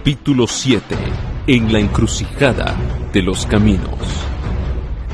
Capítulo 7. En la encrucijada de los caminos.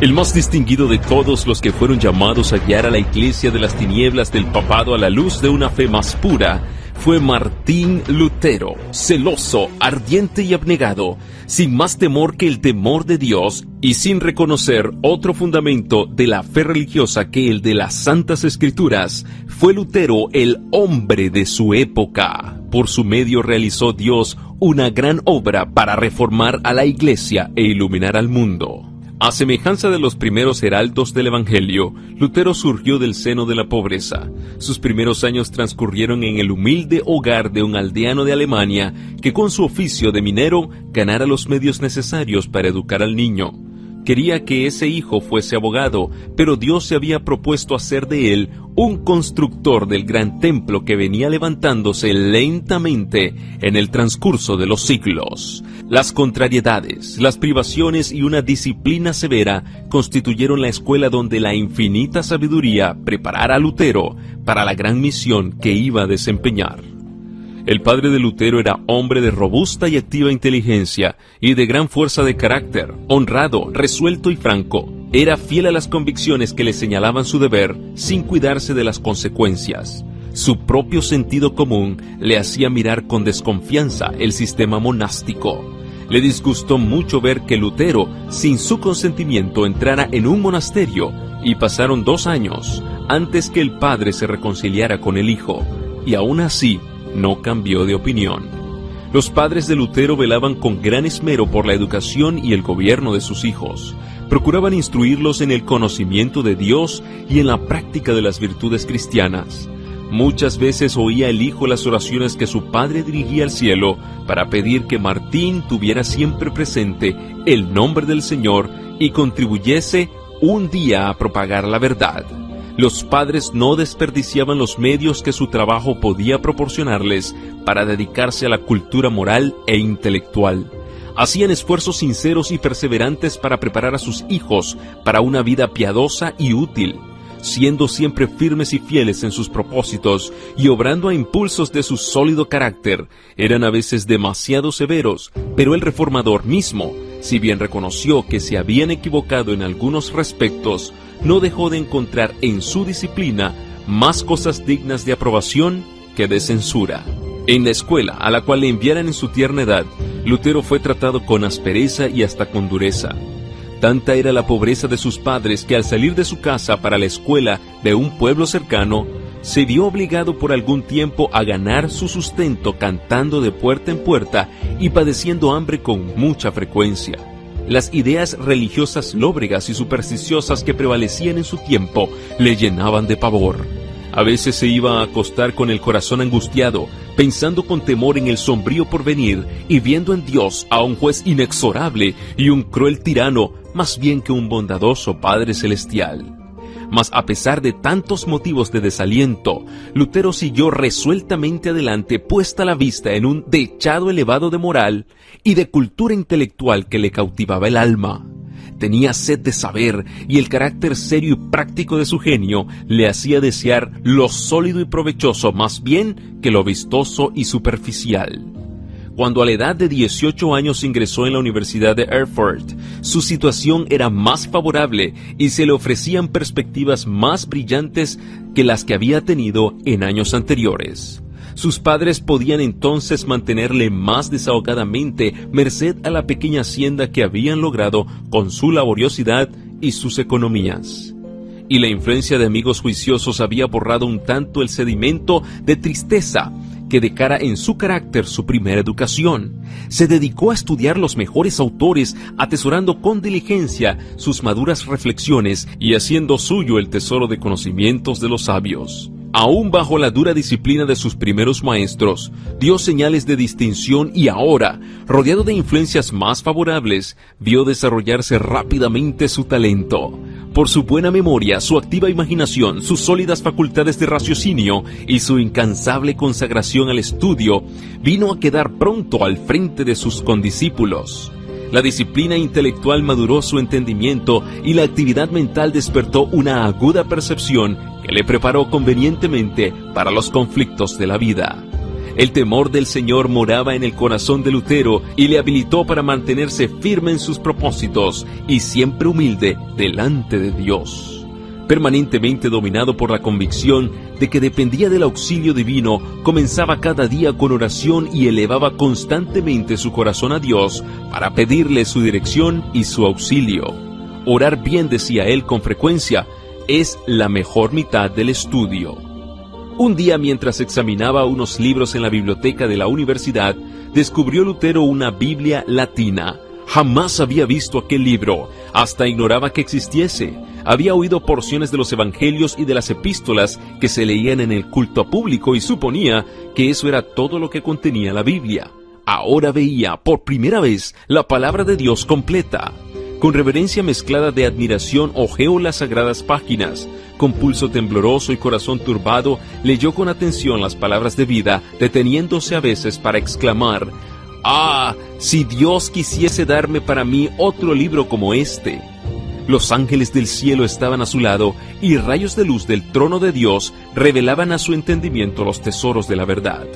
El más distinguido de todos los que fueron llamados a guiar a la iglesia de las tinieblas del papado a la luz de una fe más pura fue Martín Lutero, celoso, ardiente y abnegado, sin más temor que el temor de Dios y sin reconocer otro fundamento de la fe religiosa que el de las Santas Escrituras. Fue Lutero el hombre de su época. Por su medio realizó Dios una gran obra para reformar a la iglesia e iluminar al mundo. A semejanza de los primeros heraldos del Evangelio, Lutero surgió del seno de la pobreza. Sus primeros años transcurrieron en el humilde hogar de un aldeano de Alemania que con su oficio de minero ganara los medios necesarios para educar al niño. Quería que ese hijo fuese abogado, pero Dios se había propuesto hacer de él un constructor del gran templo que venía levantándose lentamente en el transcurso de los siglos. Las contrariedades, las privaciones y una disciplina severa constituyeron la escuela donde la infinita sabiduría preparara a Lutero para la gran misión que iba a desempeñar. El padre de Lutero era hombre de robusta y activa inteligencia y de gran fuerza de carácter, honrado, resuelto y franco. Era fiel a las convicciones que le señalaban su deber, sin cuidarse de las consecuencias. Su propio sentido común le hacía mirar con desconfianza el sistema monástico. Le disgustó mucho ver que Lutero, sin su consentimiento, entrara en un monasterio, y pasaron 2 años antes que el padre se reconciliara con el hijo, y aún así no cambió de opinión. Los padres de Lutero velaban con gran esmero por la educación y el gobierno de sus hijos. Procuraban instruirlos en el conocimiento de Dios y en la práctica de las virtudes cristianas. Muchas veces oía el hijo las oraciones que su padre dirigía al cielo para pedir que Martín tuviera siempre presente el nombre del Señor y contribuyese un día a propagar la verdad. Los padres no desperdiciaban los medios que su trabajo podía proporcionarles para dedicarse a la cultura moral e intelectual. Hacían esfuerzos sinceros y perseverantes para preparar a sus hijos para una vida piadosa y útil, siendo siempre firmes y fieles en sus propósitos y obrando a impulsos de su sólido carácter. Eran a veces demasiado severos, pero el reformador mismo, si bien reconoció que se habían equivocado en algunos respectos, no dejó de encontrar en su disciplina más cosas dignas de aprobación que de censura. En la escuela a la cual le enviaran en su tierna edad, Lutero fue tratado con aspereza y hasta con dureza. Tanta era la pobreza de sus padres que al salir de su casa para la escuela de un pueblo cercano, se vio obligado por algún tiempo a ganar su sustento cantando de puerta en puerta y padeciendo hambre con mucha frecuencia. Las ideas religiosas lóbregas y supersticiosas que prevalecían en su tiempo le llenaban de pavor. A veces se iba a acostar con el corazón angustiado, pensando con temor en el sombrío porvenir y viendo en Dios a un juez inexorable y un cruel tirano, más bien que un bondadoso Padre Celestial. Mas a pesar de tantos motivos de desaliento, Lutero siguió resueltamente adelante, puesta la vista en un dechado elevado de moral y de cultura intelectual que le cautivaba el alma. Tenía sed de saber y el carácter serio y práctico de su genio le hacía desear lo sólido y provechoso más bien que lo vistoso y superficial. Cuando a la edad de 18 años ingresó en la Universidad de Erfurt, su situación era más favorable y se le ofrecían perspectivas más brillantes que las que había tenido en años anteriores. Sus padres podían entonces mantenerle más desahogadamente merced a la pequeña hacienda que habían logrado con su laboriosidad y sus economías. Y la influencia de amigos juiciosos había borrado un tanto el sedimento de tristeza que decara en su carácter su primera educación. Se dedicó a estudiar los mejores autores, atesorando con diligencia sus maduras reflexiones y haciendo suyo el tesoro de conocimientos de los sabios. Aún bajo la dura disciplina de sus primeros maestros, dio señales de distinción y ahora, rodeado de influencias más favorables, vio desarrollarse rápidamente su talento. Por su buena memoria, su activa imaginación, sus sólidas facultades de raciocinio y su incansable consagración al estudio, vino a quedar pronto al frente de sus condiscípulos. La disciplina intelectual maduró su entendimiento y la actividad mental despertó una aguda percepción que le preparó convenientemente para los conflictos de la vida. El temor del Señor moraba en el corazón de Lutero y le habilitó para mantenerse firme en sus propósitos y siempre humilde delante de Dios. Permanentemente dominado por la convicción de que dependía del auxilio divino, comenzaba cada día con oración y elevaba constantemente su corazón a Dios para pedirle su dirección y su auxilio. Orar bien, decía él con frecuencia, es la mejor mitad del estudio. Un día, mientras examinaba unos libros en la biblioteca de la universidad, descubrió Lutero una Biblia latina. Jamás había visto aquel libro, hasta ignoraba que existiese. Había oído porciones de los evangelios y de las epístolas que se leían en el culto público y suponía que eso era todo lo que contenía la Biblia. Ahora veía por primera vez la palabra de Dios completa. Con reverencia mezclada de admiración hojeó las sagradas páginas. Con pulso tembloroso y corazón turbado, leyó con atención las palabras de vida, deteniéndose a veces para exclamar: ¡Ah, si Dios quisiese darme para mí otro libro como este! Los ángeles del cielo estaban a su lado y rayos de luz del trono de Dios revelaban a su entendimiento los tesoros de la verdad.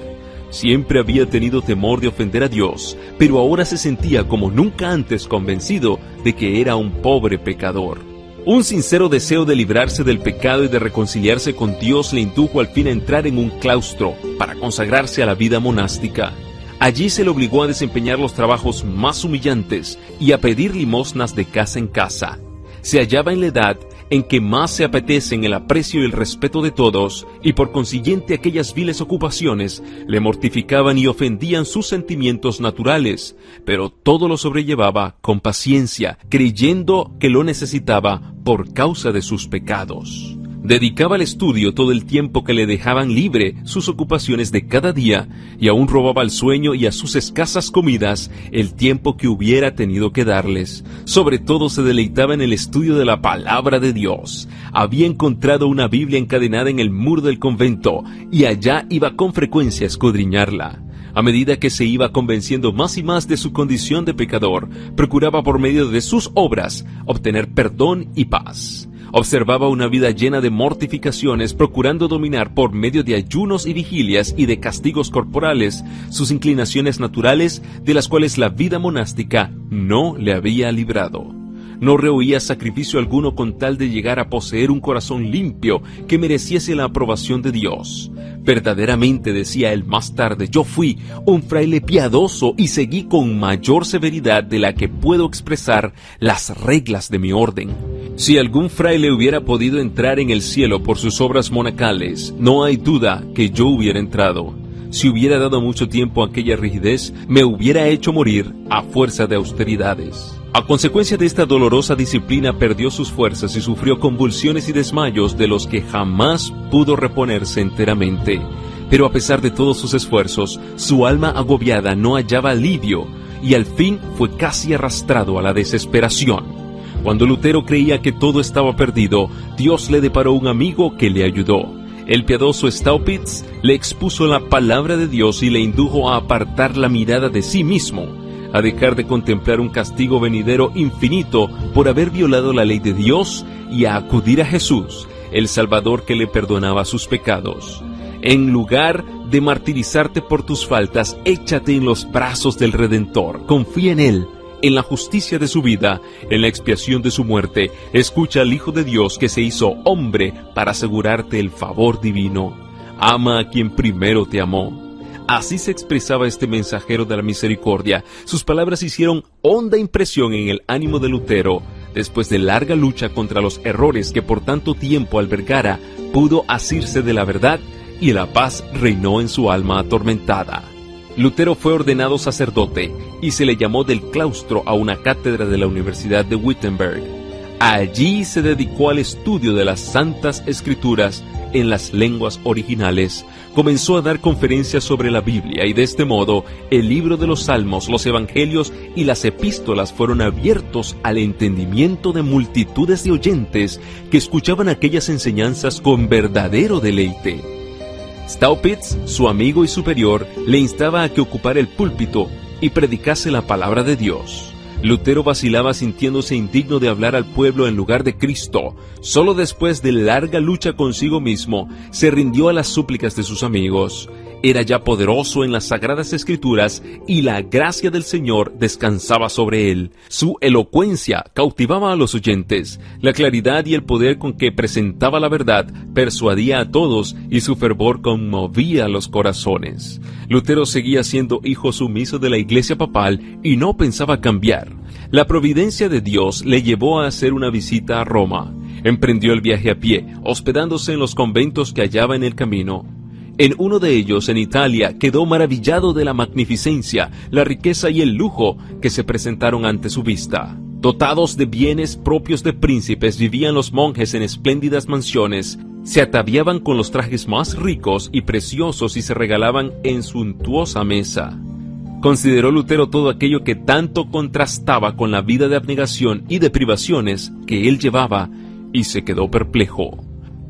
Siempre había tenido temor de ofender a Dios, pero ahora se sentía como nunca antes convencido de que era un pobre pecador. Un sincero deseo de librarse del pecado y de reconciliarse con Dios le indujo al fin a entrar en un claustro para consagrarse a la vida monástica. Allí se le obligó a desempeñar los trabajos más humillantes y a pedir limosnas de casa en casa. Se hallaba en la edad en que más se apetecen el aprecio y el respeto de todos, y por consiguiente aquellas viles ocupaciones le mortificaban y ofendían sus sentimientos naturales, pero todo lo sobrellevaba con paciencia, creyendo que lo necesitaba por causa de sus pecados. Dedicaba al estudio todo el tiempo que le dejaban libre sus ocupaciones de cada día, y aún robaba al sueño y a sus escasas comidas el tiempo que hubiera tenido que darles. Sobre todo se deleitaba en el estudio de la palabra de Dios. Había encontrado una Biblia encadenada en el muro del convento, y allá iba con frecuencia a escudriñarla. A medida que se iba convenciendo más y más de su condición de pecador, procuraba por medio de sus obras obtener perdón y paz. Observaba una vida llena de mortificaciones, procurando dominar por medio de ayunos y vigilias y de castigos corporales sus inclinaciones naturales, de las cuales la vida monástica no le había librado. No rehuía sacrificio alguno con tal de llegar a poseer un corazón limpio que mereciese la aprobación de Dios. Verdaderamente, decía él más tarde, yo fui un fraile piadoso y seguí con mayor severidad de la que puedo expresar las reglas de mi orden. Si algún fraile hubiera podido entrar en el cielo por sus obras monacales, no hay duda que yo hubiera entrado. Si hubiera dado mucho tiempo a aquella rigidez, me hubiera hecho morir a fuerza de austeridades. A consecuencia de esta dolorosa disciplina perdió sus fuerzas y sufrió convulsiones y desmayos de los que jamás pudo reponerse enteramente. Pero a pesar de todos sus esfuerzos, su alma agobiada no hallaba alivio y al fin fue casi arrastrado a la desesperación. Cuando Lutero creía que todo estaba perdido, Dios le deparó un amigo que le ayudó. El piadoso Staupitz le expuso la palabra de Dios y le indujo a apartar la mirada de sí mismo, a dejar de contemplar un castigo venidero infinito por haber violado la ley de Dios y a acudir a Jesús, el Salvador que le perdonaba sus pecados. En lugar de martirizarte por tus faltas, échate en los brazos del Redentor, confía en Él, en la justicia de su vida, en la expiación de su muerte. Escucha al Hijo de Dios que se hizo hombre para asegurarte el favor divino. Ama a quien primero te amó. Así se expresaba este mensajero de la misericordia. Sus palabras hicieron honda impresión en el ánimo de Lutero. Después de larga lucha contra los errores que por tanto tiempo albergara, pudo asirse de la verdad y la paz reinó en su alma atormentada. Lutero fue ordenado sacerdote y se le llamó del claustro a una cátedra de la Universidad de Wittenberg. Allí se dedicó al estudio de las Santas Escrituras en las lenguas originales. Comenzó a dar conferencias sobre la Biblia y de este modo el libro de los Salmos, los Evangelios y las Epístolas fueron abiertos al entendimiento de multitudes de oyentes que escuchaban aquellas enseñanzas con verdadero deleite. Staupitz, su amigo y superior, le instaba a que ocupara el púlpito y predicase la palabra de Dios. Lutero vacilaba sintiéndose indigno de hablar al pueblo en lugar de Cristo. Solo después de larga lucha consigo mismo, se rindió a las súplicas de sus amigos. Era ya poderoso en las Sagradas Escrituras y la gracia del Señor descansaba sobre él. Su elocuencia cautivaba a los oyentes. La claridad y el poder con que presentaba la verdad persuadía a todos y su fervor conmovía los corazones. Lutero seguía siendo hijo sumiso de la Iglesia papal y no pensaba cambiar. La providencia de Dios le llevó a hacer una visita a Roma. Emprendió el viaje a pie, hospedándose en los conventos que hallaba en el camino. En uno de ellos, en Italia, quedó maravillado de la magnificencia, la riqueza y el lujo que se presentaron ante su vista. Dotados de bienes propios de príncipes, vivían los monjes en espléndidas mansiones, se ataviaban con los trajes más ricos y preciosos y se regalaban en suntuosa mesa. Consideró Lutero todo aquello que tanto contrastaba con la vida de abnegación y de privaciones que él llevaba y se quedó perplejo.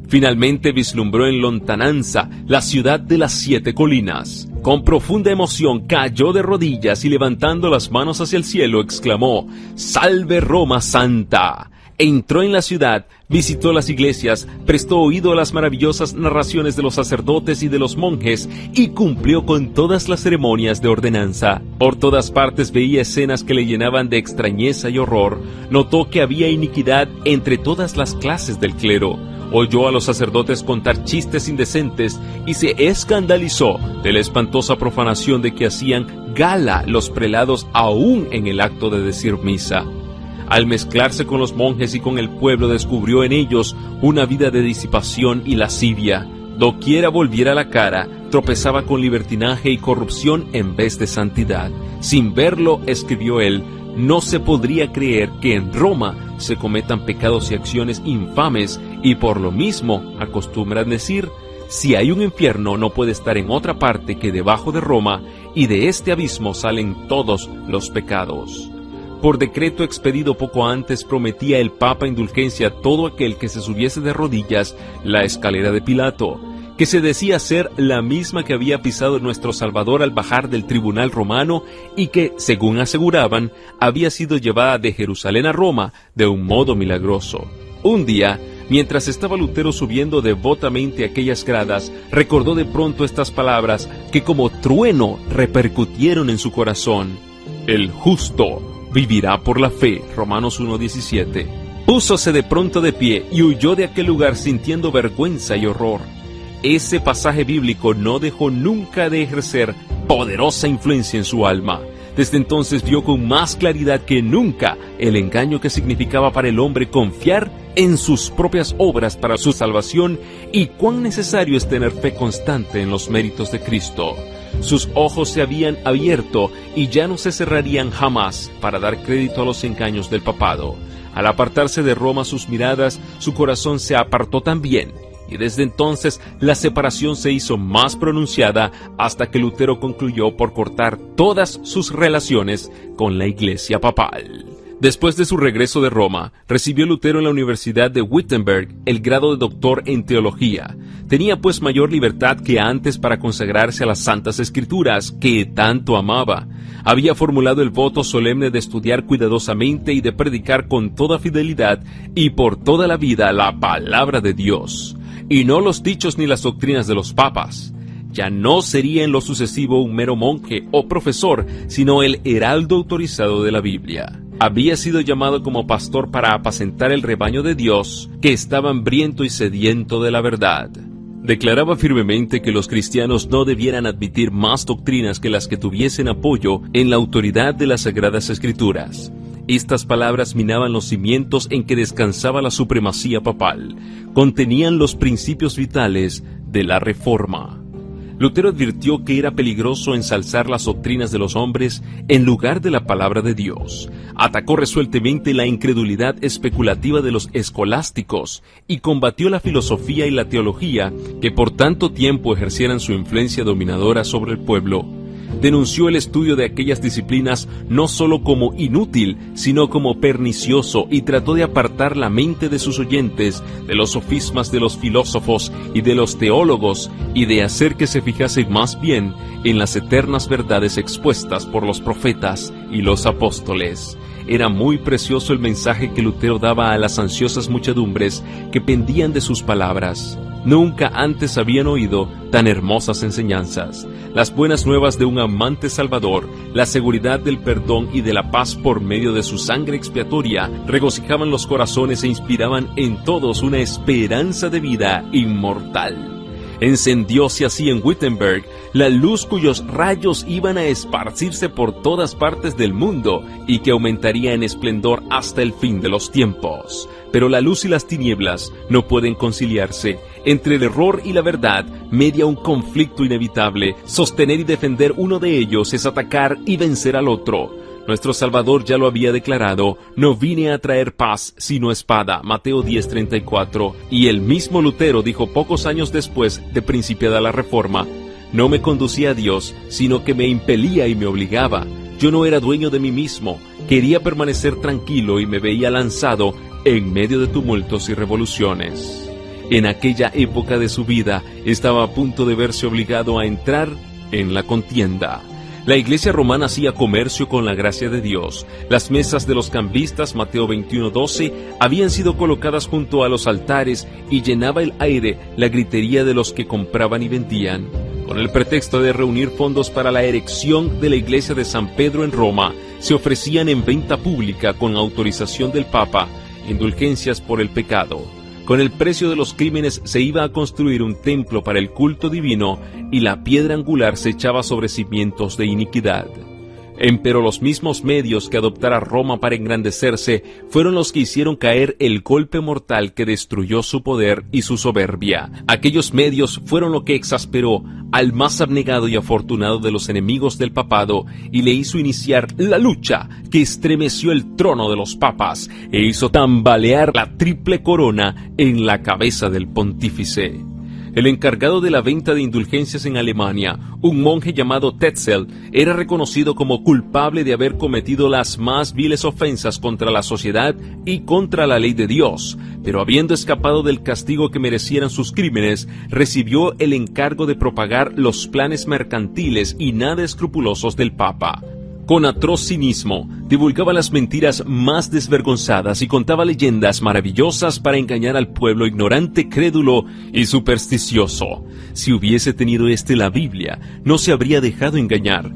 Finalmente vislumbró en lontananza la ciudad de las 7 colinas. Con profunda emoción cayó de rodillas y levantando las manos hacia el cielo exclamó: «¡Salve Roma Santa!». Entró en la ciudad, visitó las iglesias, prestó oído a las maravillosas narraciones de los sacerdotes y de los monjes y cumplió con todas las ceremonias de ordenanza. Por todas partes veía escenas que le llenaban de extrañeza y horror. Notó que había iniquidad entre todas las clases del clero. Oyó a los sacerdotes contar chistes indecentes y se escandalizó de la espantosa profanación de que hacían gala los prelados aún en el acto de decir misa. Al mezclarse con los monjes y con el pueblo, descubrió en ellos una vida de disipación y lascivia. Doquiera volviera la cara, tropezaba con libertinaje y corrupción en vez de santidad. Sin verlo, escribió él, no se podría creer que en Roma se cometan pecados y acciones infames, y por lo mismo acostumbran decir: si hay un infierno no puede estar en otra parte que debajo de Roma, y de este abismo salen todos los pecados. Por decreto expedido poco antes, prometía el Papa indulgencia a todo aquel que se subiese de rodillas la escalera de Pilato, que se decía ser la misma que había pisado nuestro Salvador al bajar del tribunal romano y que, según aseguraban, había sido llevada de Jerusalén a Roma de un modo milagroso. Un día, mientras estaba Lutero subiendo devotamente aquellas gradas, recordó de pronto estas palabras que como trueno repercutieron en su corazón: «El justo vivirá por la fe», Romanos 1:17. Púsose de pronto de pie y huyó de aquel lugar sintiendo vergüenza y horror. Ese pasaje bíblico no dejó nunca de ejercer poderosa influencia en su alma. Desde entonces vio con más claridad que nunca el engaño que significaba para el hombre confiar en sus propias obras para su salvación y cuán necesario es tener fe constante en los méritos de Cristo. Sus ojos se habían abierto y ya no se cerrarían jamás para dar crédito a los engaños del papado. Al apartarse de Roma sus miradas, su corazón se apartó también, y desde entonces la separación se hizo más pronunciada hasta que Lutero concluyó por cortar todas sus relaciones con la Iglesia papal. Después de su regreso de Roma, recibió Lutero en la Universidad de Wittenberg el grado de doctor en teología. Tenía pues mayor libertad que antes para consagrarse a las Santas Escrituras, que tanto amaba. Había formulado el voto solemne de estudiar cuidadosamente y de predicar con toda fidelidad y por toda la vida la palabra de Dios, y no los dichos ni las doctrinas de los papas. Ya no sería en lo sucesivo un mero monje o profesor, sino el heraldo autorizado de la Biblia. Había sido llamado como pastor para apacentar el rebaño de Dios, que estaba hambriento y sediento de la verdad. Declaraba firmemente que los cristianos no debieran admitir más doctrinas que las que tuviesen apoyo en la autoridad de las Sagradas Escrituras. Estas palabras minaban los cimientos en que descansaba la supremacía papal. Contenían los principios vitales de la Reforma. Lutero advirtió que era peligroso ensalzar las doctrinas de los hombres en lugar de la palabra de Dios. Atacó resueltamente la incredulidad especulativa de los escolásticos y combatió la filosofía y la teología que por tanto tiempo ejercieran su influencia dominadora sobre el pueblo. Denunció el estudio de aquellas disciplinas no solo como inútil, sino como pernicioso, y trató de apartar la mente de sus oyentes de los sofismas de los filósofos y de los teólogos, y de hacer que se fijasen más bien en las eternas verdades expuestas por los profetas y los apóstoles. Era muy precioso el mensaje que Lutero daba a las ansiosas muchedumbres que pendían de sus palabras. Nunca antes habían oído tan hermosas enseñanzas. Las buenas nuevas de un amante Salvador, la seguridad del perdón y de la paz por medio de su sangre expiatoria, regocijaban los corazones e inspiraban en todos una esperanza de vida inmortal. Encendióse así en Wittenberg la luz cuyos rayos iban a esparcirse por todas partes del mundo y que aumentaría en esplendor hasta el fin de los tiempos. Pero la luz y las tinieblas no pueden conciliarse. Entre el error y la verdad media un conflicto inevitable. Sostener y defender uno de ellos es atacar y vencer al otro. Nuestro Salvador ya lo había declarado: no vine a traer paz sino espada, Mateo 10:34, y el mismo Lutero dijo pocos años después de principiada la Reforma: no me conducía a Dios, sino que me impelía y me obligaba. Yo no era dueño de mí mismo, quería permanecer tranquilo y me veía lanzado en medio de tumultos y revoluciones. En aquella época de su vida estaba a punto de verse obligado a entrar en la contienda. La iglesia romana hacía comercio con la gracia de Dios. Las mesas de los cambistas, Mateo 21:12, habían sido colocadas junto a los altares y llenaba el aire la gritería de los que compraban y vendían. Con el pretexto de reunir fondos para la erección de la iglesia de San Pedro en Roma, se ofrecían en venta pública, con autorización del Papa, indulgencias por el pecado. Con el precio de los crímenes se iba a construir un templo para el culto divino y la piedra angular se echaba sobre cimientos de iniquidad. Empero los mismos medios que adoptara Roma para engrandecerse fueron los que hicieron caer el golpe mortal que destruyó su poder y su soberbia. Aquellos medios fueron lo que exasperó al más abnegado y afortunado de los enemigos del papado y le hizo iniciar la lucha que estremeció el trono de los papas e hizo tambalear la triple corona en la cabeza del pontífice. El encargado de la venta de indulgencias en Alemania, un monje llamado Tetzel, era reconocido como culpable de haber cometido las más viles ofensas contra la sociedad y contra la ley de Dios, pero habiendo escapado del castigo que merecieran sus crímenes, recibió el encargo de propagar los planes mercantiles y nada escrupulosos del Papa. Con atroz cinismo, divulgaba las mentiras más desvergonzadas y contaba leyendas maravillosas para engañar al pueblo ignorante, crédulo y supersticioso. Si hubiese tenido la Biblia, no se habría dejado engañar.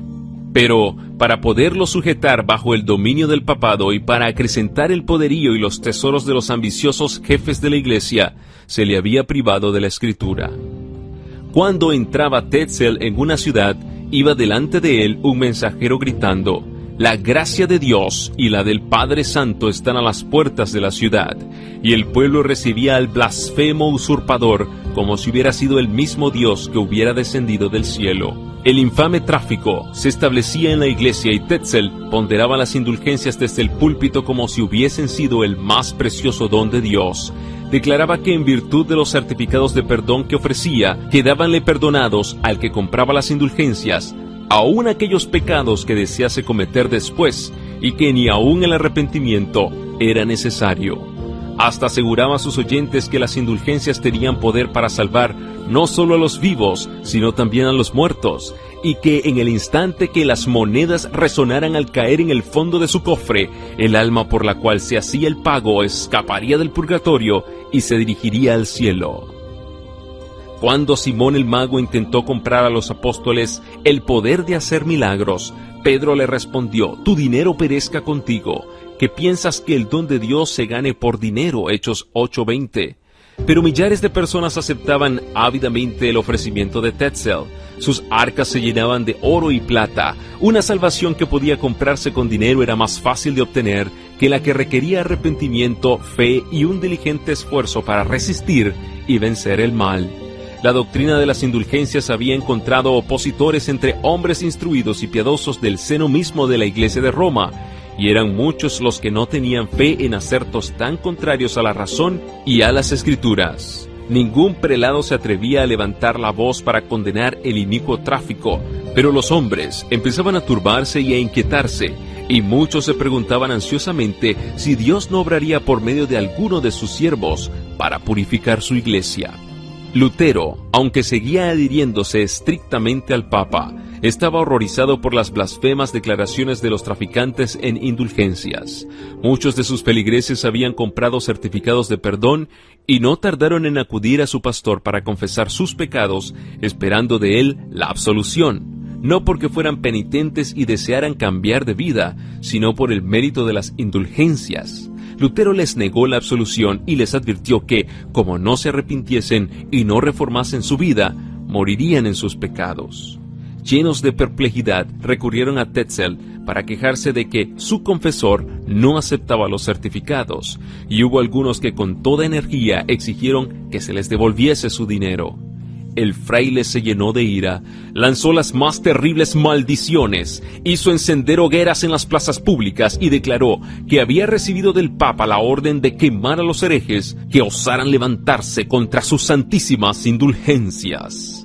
Pero, para poderlo sujetar bajo el dominio del papado y para acrecentar el poderío y los tesoros de los ambiciosos jefes de la Iglesia, se le había privado de la Escritura. Cuando entraba Tetzel en una ciudad, iba delante de él un mensajero gritando: la gracia de Dios y la del Padre Santo están a las puertas de la ciudad. Y el pueblo recibía al blasfemo usurpador como si hubiera sido el mismo Dios que hubiera descendido del cielo. El infame tráfico se establecía en la iglesia y Tetzel ponderaba las indulgencias desde el púlpito como si hubiesen sido el más precioso don de Dios. Declaraba que en virtud de los certificados de perdón que ofrecía, quedábanle perdonados al que compraba las indulgencias, aún aquellos pecados que desease cometer después, y que ni aún el arrepentimiento era necesario. Hasta aseguraba a sus oyentes que las indulgencias tenían poder para salvar no solo a los vivos, sino también a los muertos, y que en el instante que las monedas resonaran al caer en el fondo de su cofre, el alma por la cual se hacía el pago escaparía del purgatorio y se dirigiría al cielo. Cuando Simón el mago intentó comprar a los apóstoles el poder de hacer milagros, Pedro le respondió: tu dinero perezca contigo, que piensas que el don de Dios se gane por dinero. Hechos 8:20. Pero millares de personas aceptaban ávidamente el ofrecimiento de Tetzel. Sus arcas se llenaban de oro y plata. Una salvación que podía comprarse con dinero era más fácil de obtener que la que requería arrepentimiento, fe y un diligente esfuerzo para resistir y vencer el mal. La doctrina de las indulgencias había encontrado opositores entre hombres instruidos y piadosos del seno mismo de la Iglesia de Roma, y eran muchos los que no tenían fe en acertos tan contrarios a la razón y a las Escrituras. Ningún prelado se atrevía a levantar la voz para condenar el inicuo tráfico, pero los hombres empezaban a turbarse y a inquietarse, y muchos se preguntaban ansiosamente si Dios no obraría por medio de alguno de sus siervos para purificar su iglesia. Lutero, aunque seguía adhiriéndose estrictamente al Papa, estaba horrorizado por las blasfemas declaraciones de los traficantes en indulgencias. Muchos de sus feligreses habían comprado certificados de perdón y no tardaron en acudir a su pastor para confesar sus pecados, esperando de él la absolución, no porque fueran penitentes y desearan cambiar de vida, sino por el mérito de las indulgencias. Lutero les negó la absolución y les advirtió que, como no se arrepintiesen y no reformasen su vida, morirían en sus pecados. Llenos de perplejidad, recurrieron a Tetzel para quejarse de que su confesor no aceptaba los certificados, y hubo algunos que con toda energía exigieron que se les devolviese su dinero. El fraile se llenó de ira, lanzó las más terribles maldiciones, hizo encender hogueras en las plazas públicas y declaró que había recibido del Papa la orden de quemar a los herejes que osaran levantarse contra sus santísimas indulgencias.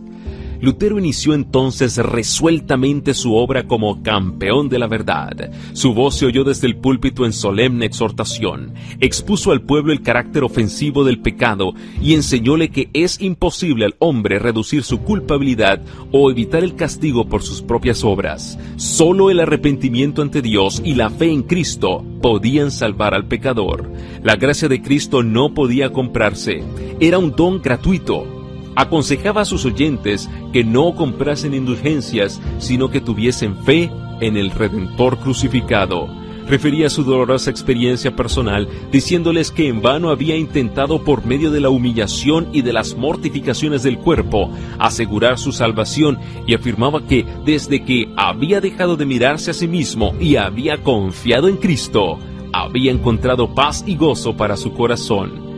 Lutero inició entonces resueltamente su obra como campeón de la verdad. Su voz se oyó desde el púlpito en solemne exhortación. Expuso al pueblo el carácter ofensivo del pecado y enseñóle que es imposible al hombre reducir su culpabilidad o evitar el castigo por sus propias obras. Solo el arrepentimiento ante Dios y la fe en Cristo podían salvar al pecador. La gracia de Cristo no podía comprarse. Era un don gratuito. Aconsejaba a sus oyentes que no comprasen indulgencias, sino que tuviesen fe en el Redentor crucificado. Refería su dolorosa experiencia personal, diciéndoles que en vano había intentado por medio de la humillación y de las mortificaciones del cuerpo asegurar su salvación, y afirmaba que desde que había dejado de mirarse a sí mismo y había confiado en Cristo, había encontrado paz y gozo para su corazón.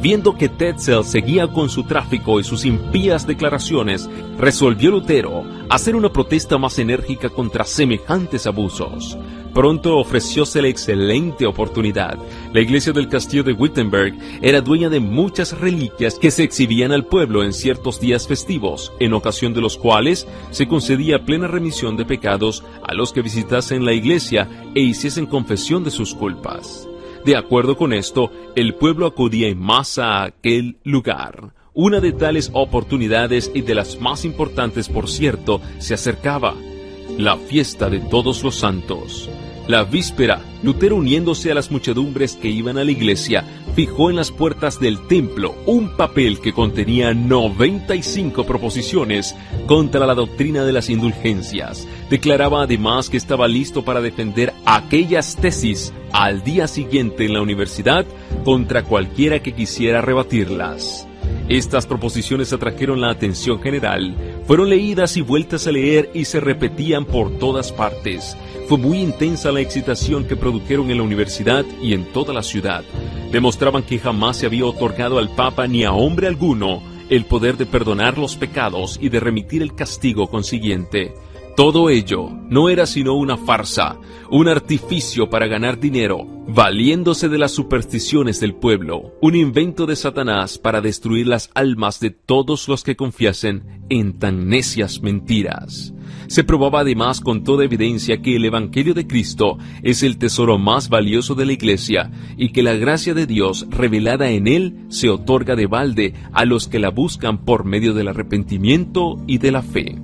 Viendo que Tetzel seguía con su tráfico y sus impías declaraciones, resolvió Lutero hacer una protesta más enérgica contra semejantes abusos. Pronto ofrecióse la excelente oportunidad. La iglesia del castillo de Wittenberg era dueña de muchas reliquias que se exhibían al pueblo en ciertos días festivos, en ocasión de los cuales se concedía plena remisión de pecados a los que visitasen la iglesia e hiciesen confesión de sus culpas. De acuerdo con esto, el pueblo acudía en masa a aquel lugar. Una de tales oportunidades, y de las más importantes por cierto, se acercaba: la fiesta de Todos los Santos. La víspera, Lutero, uniéndose a las muchedumbres que iban a la iglesia, fijó en las puertas del templo un papel que contenía 95 proposiciones contra la doctrina de las indulgencias. Declaraba además que estaba listo para defender aquellas tesis al día siguiente en la universidad contra cualquiera que quisiera rebatirlas. Estas proposiciones atrajeron la atención general, fueron leídas y vueltas a leer y se repetían por todas partes. Fue muy intensa la excitación que produjeron en la universidad y en toda la ciudad. Demostraban que jamás se había otorgado al Papa ni a hombre alguno el poder de perdonar los pecados y de remitir el castigo consiguiente. Todo ello no era sino una farsa, un artificio para ganar dinero, valiéndose de las supersticiones del pueblo, un invento de Satanás para destruir las almas de todos los que confiasen en tan necias mentiras. Se probaba además con toda evidencia que el Evangelio de Cristo es el tesoro más valioso de la Iglesia y que la gracia de Dios revelada en él se otorga de balde a los que la buscan por medio del arrepentimiento y de la fe.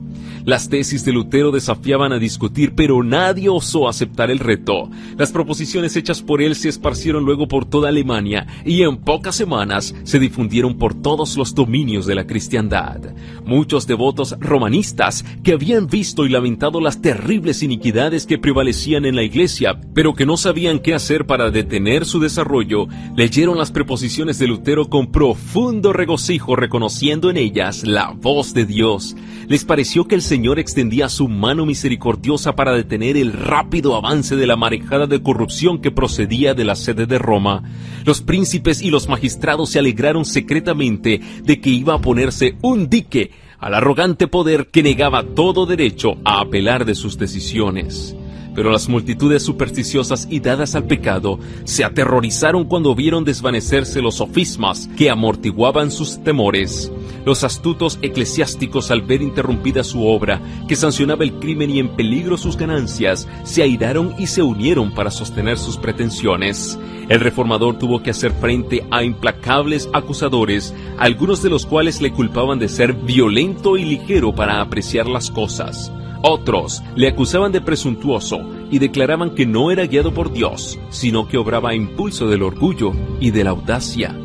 Las tesis de Lutero desafiaban a discutir, pero nadie osó aceptar el reto. Las proposiciones hechas por él se esparcieron luego por toda Alemania y en pocas semanas se difundieron por todos los dominios de la cristiandad. Muchos devotos romanistas que habían visto y lamentado las terribles iniquidades que prevalecían en la iglesia, pero que no sabían qué hacer para detener su desarrollo, leyeron las preposiciones de Lutero con profundo regocijo, reconociendo en ellas la voz de Dios. Les pareció que el Señor extendía su mano misericordiosa para detener el rápido avance de la marejada de corrupción que procedía de la sede de Roma. Los príncipes y los magistrados se alegraron secretamente de que iba a ponerse un dique al arrogante poder que negaba todo derecho a apelar de sus decisiones. Pero las multitudes supersticiosas y dadas al pecado se aterrorizaron cuando vieron desvanecerse los sofismas que amortiguaban sus temores. Los astutos eclesiásticos, al ver interrumpida su obra, que sancionaba el crimen y en peligro sus ganancias, se airaron y se unieron para sostener sus pretensiones. El reformador tuvo que hacer frente a implacables acusadores, algunos de los cuales le culpaban de ser violento y ligero para apreciar las cosas. Otros le acusaban de presuntuoso y declaraban que no era guiado por Dios, sino que obraba a impulso del orgullo y de la audacia.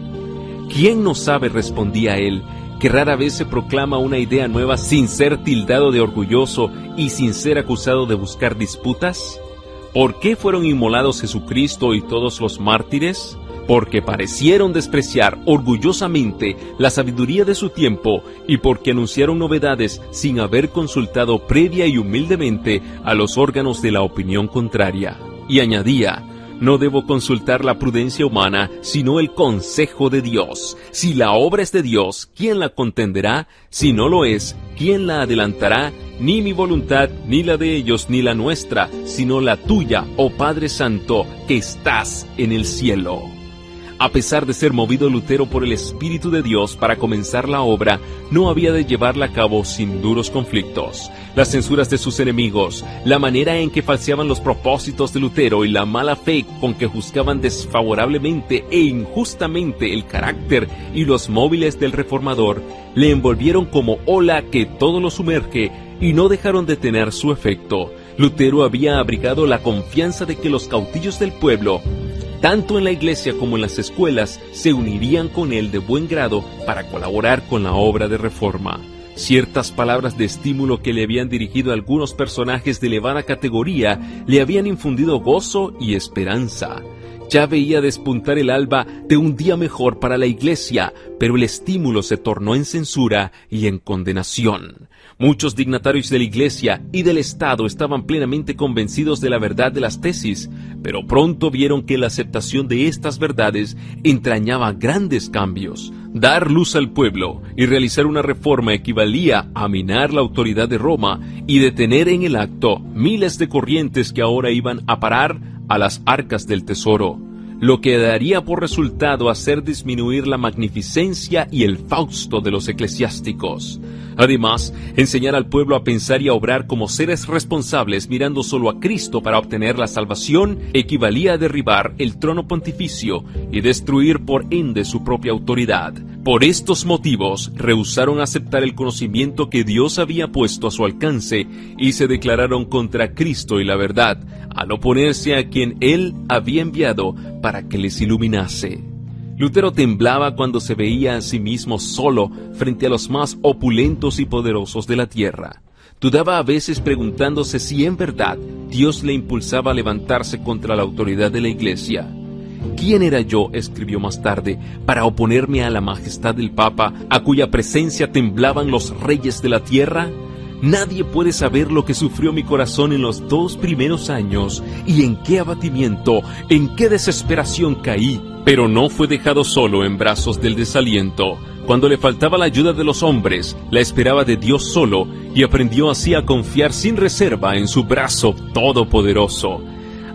¿Quién no sabe, respondía él, que rara vez se proclama una idea nueva sin ser tildado de orgulloso y sin ser acusado de buscar disputas? ¿Por qué fueron inmolados Jesucristo y todos los mártires? Porque parecieron despreciar orgullosamente la sabiduría de su tiempo y porque anunciaron novedades sin haber consultado previa y humildemente a los órganos de la opinión contraria. Y añadía: no debo consultar la prudencia humana, sino el consejo de Dios. Si la obra es de Dios, ¿quién la contenderá? Si no lo es, ¿quién la adelantará? Ni mi voluntad, ni la de ellos, ni la nuestra, sino la tuya, oh Padre Santo, que estás en el cielo. A pesar de ser movido Lutero por el Espíritu de Dios para comenzar la obra, no había de llevarla a cabo sin duros conflictos. Las censuras de sus enemigos, la manera en que falseaban los propósitos de Lutero y la mala fe con que juzgaban desfavorablemente e injustamente el carácter y los móviles del reformador, le envolvieron como ola que todo lo sumerge y no dejaron de tener su efecto. Lutero había abrigado la confianza de que los caudillos del pueblo, tanto en la iglesia como en las escuelas, se unirían con él de buen grado para colaborar con la obra de reforma. Ciertas palabras de estímulo que le habían dirigido algunos personajes de elevada categoría le habían infundido gozo y esperanza. Ya veía despuntar el alba de un día mejor para la iglesia, pero el estímulo se tornó en censura y en condenación. Muchos dignatarios de la iglesia y del Estado estaban plenamente convencidos de la verdad de las tesis, pero pronto vieron que la aceptación de estas verdades entrañaba grandes cambios. Dar luz al pueblo y realizar una reforma equivalía a minar la autoridad de Roma y detener en el acto miles de corrientes que ahora iban a parar a las arcas del tesoro, lo que daría por resultado hacer disminuir la magnificencia y el fausto de los eclesiásticos. Además, enseñar al pueblo a pensar y a obrar como seres responsables mirando solo a Cristo para obtener la salvación equivalía a derribar el trono pontificio y destruir por ende su propia autoridad. Por estos motivos, rehusaron aceptar el conocimiento que Dios había puesto a su alcance y se declararon contra Cristo y la verdad, al oponerse a quien Él había enviado para que les iluminase. Lutero temblaba cuando se veía a sí mismo solo frente a los más opulentos y poderosos de la tierra. Dudaba a veces preguntándose si en verdad Dios le impulsaba a levantarse contra la autoridad de la Iglesia. ¿Quién era yo?, escribió más tarde, para oponerme a la majestad del Papa, a cuya presencia temblaban los reyes de la tierra. Nadie puede saber lo que sufrió mi corazón en los 2 primeros años, y en qué abatimiento, en qué desesperación caí. Pero no fue dejado solo en brazos del desaliento. Cuando le faltaba la ayuda de los hombres, la esperaba de Dios solo, y aprendió así a confiar sin reserva en su brazo todopoderoso.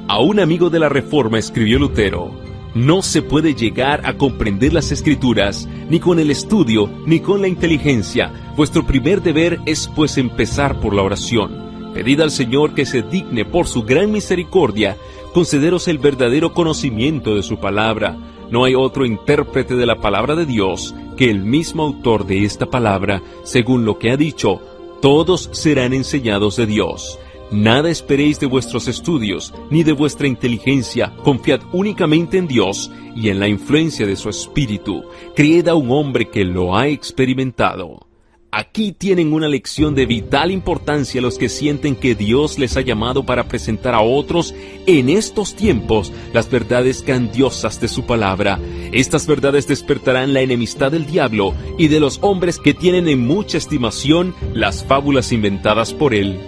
A un amigo de la Reforma escribió Lutero: no se puede llegar a comprender las Escrituras, ni con el estudio, ni con la inteligencia. Vuestro primer deber es pues empezar por la oración. Pedid al Señor que se digne por su gran misericordia concederos el verdadero conocimiento de su palabra. No hay otro intérprete de la palabra de Dios que el mismo autor de esta palabra, según lo que ha dicho: todos serán enseñados de Dios. Nada esperéis de vuestros estudios, ni de vuestra inteligencia. Confiad únicamente en Dios y en la influencia de su Espíritu. Creed a un hombre que lo ha experimentado. Aquí tienen una lección de vital importancia los que sienten que Dios les ha llamado para presentar a otros en estos tiempos las verdades grandiosas de su palabra. Estas verdades despertarán la enemistad del diablo y de los hombres que tienen en mucha estimación las fábulas inventadas por él.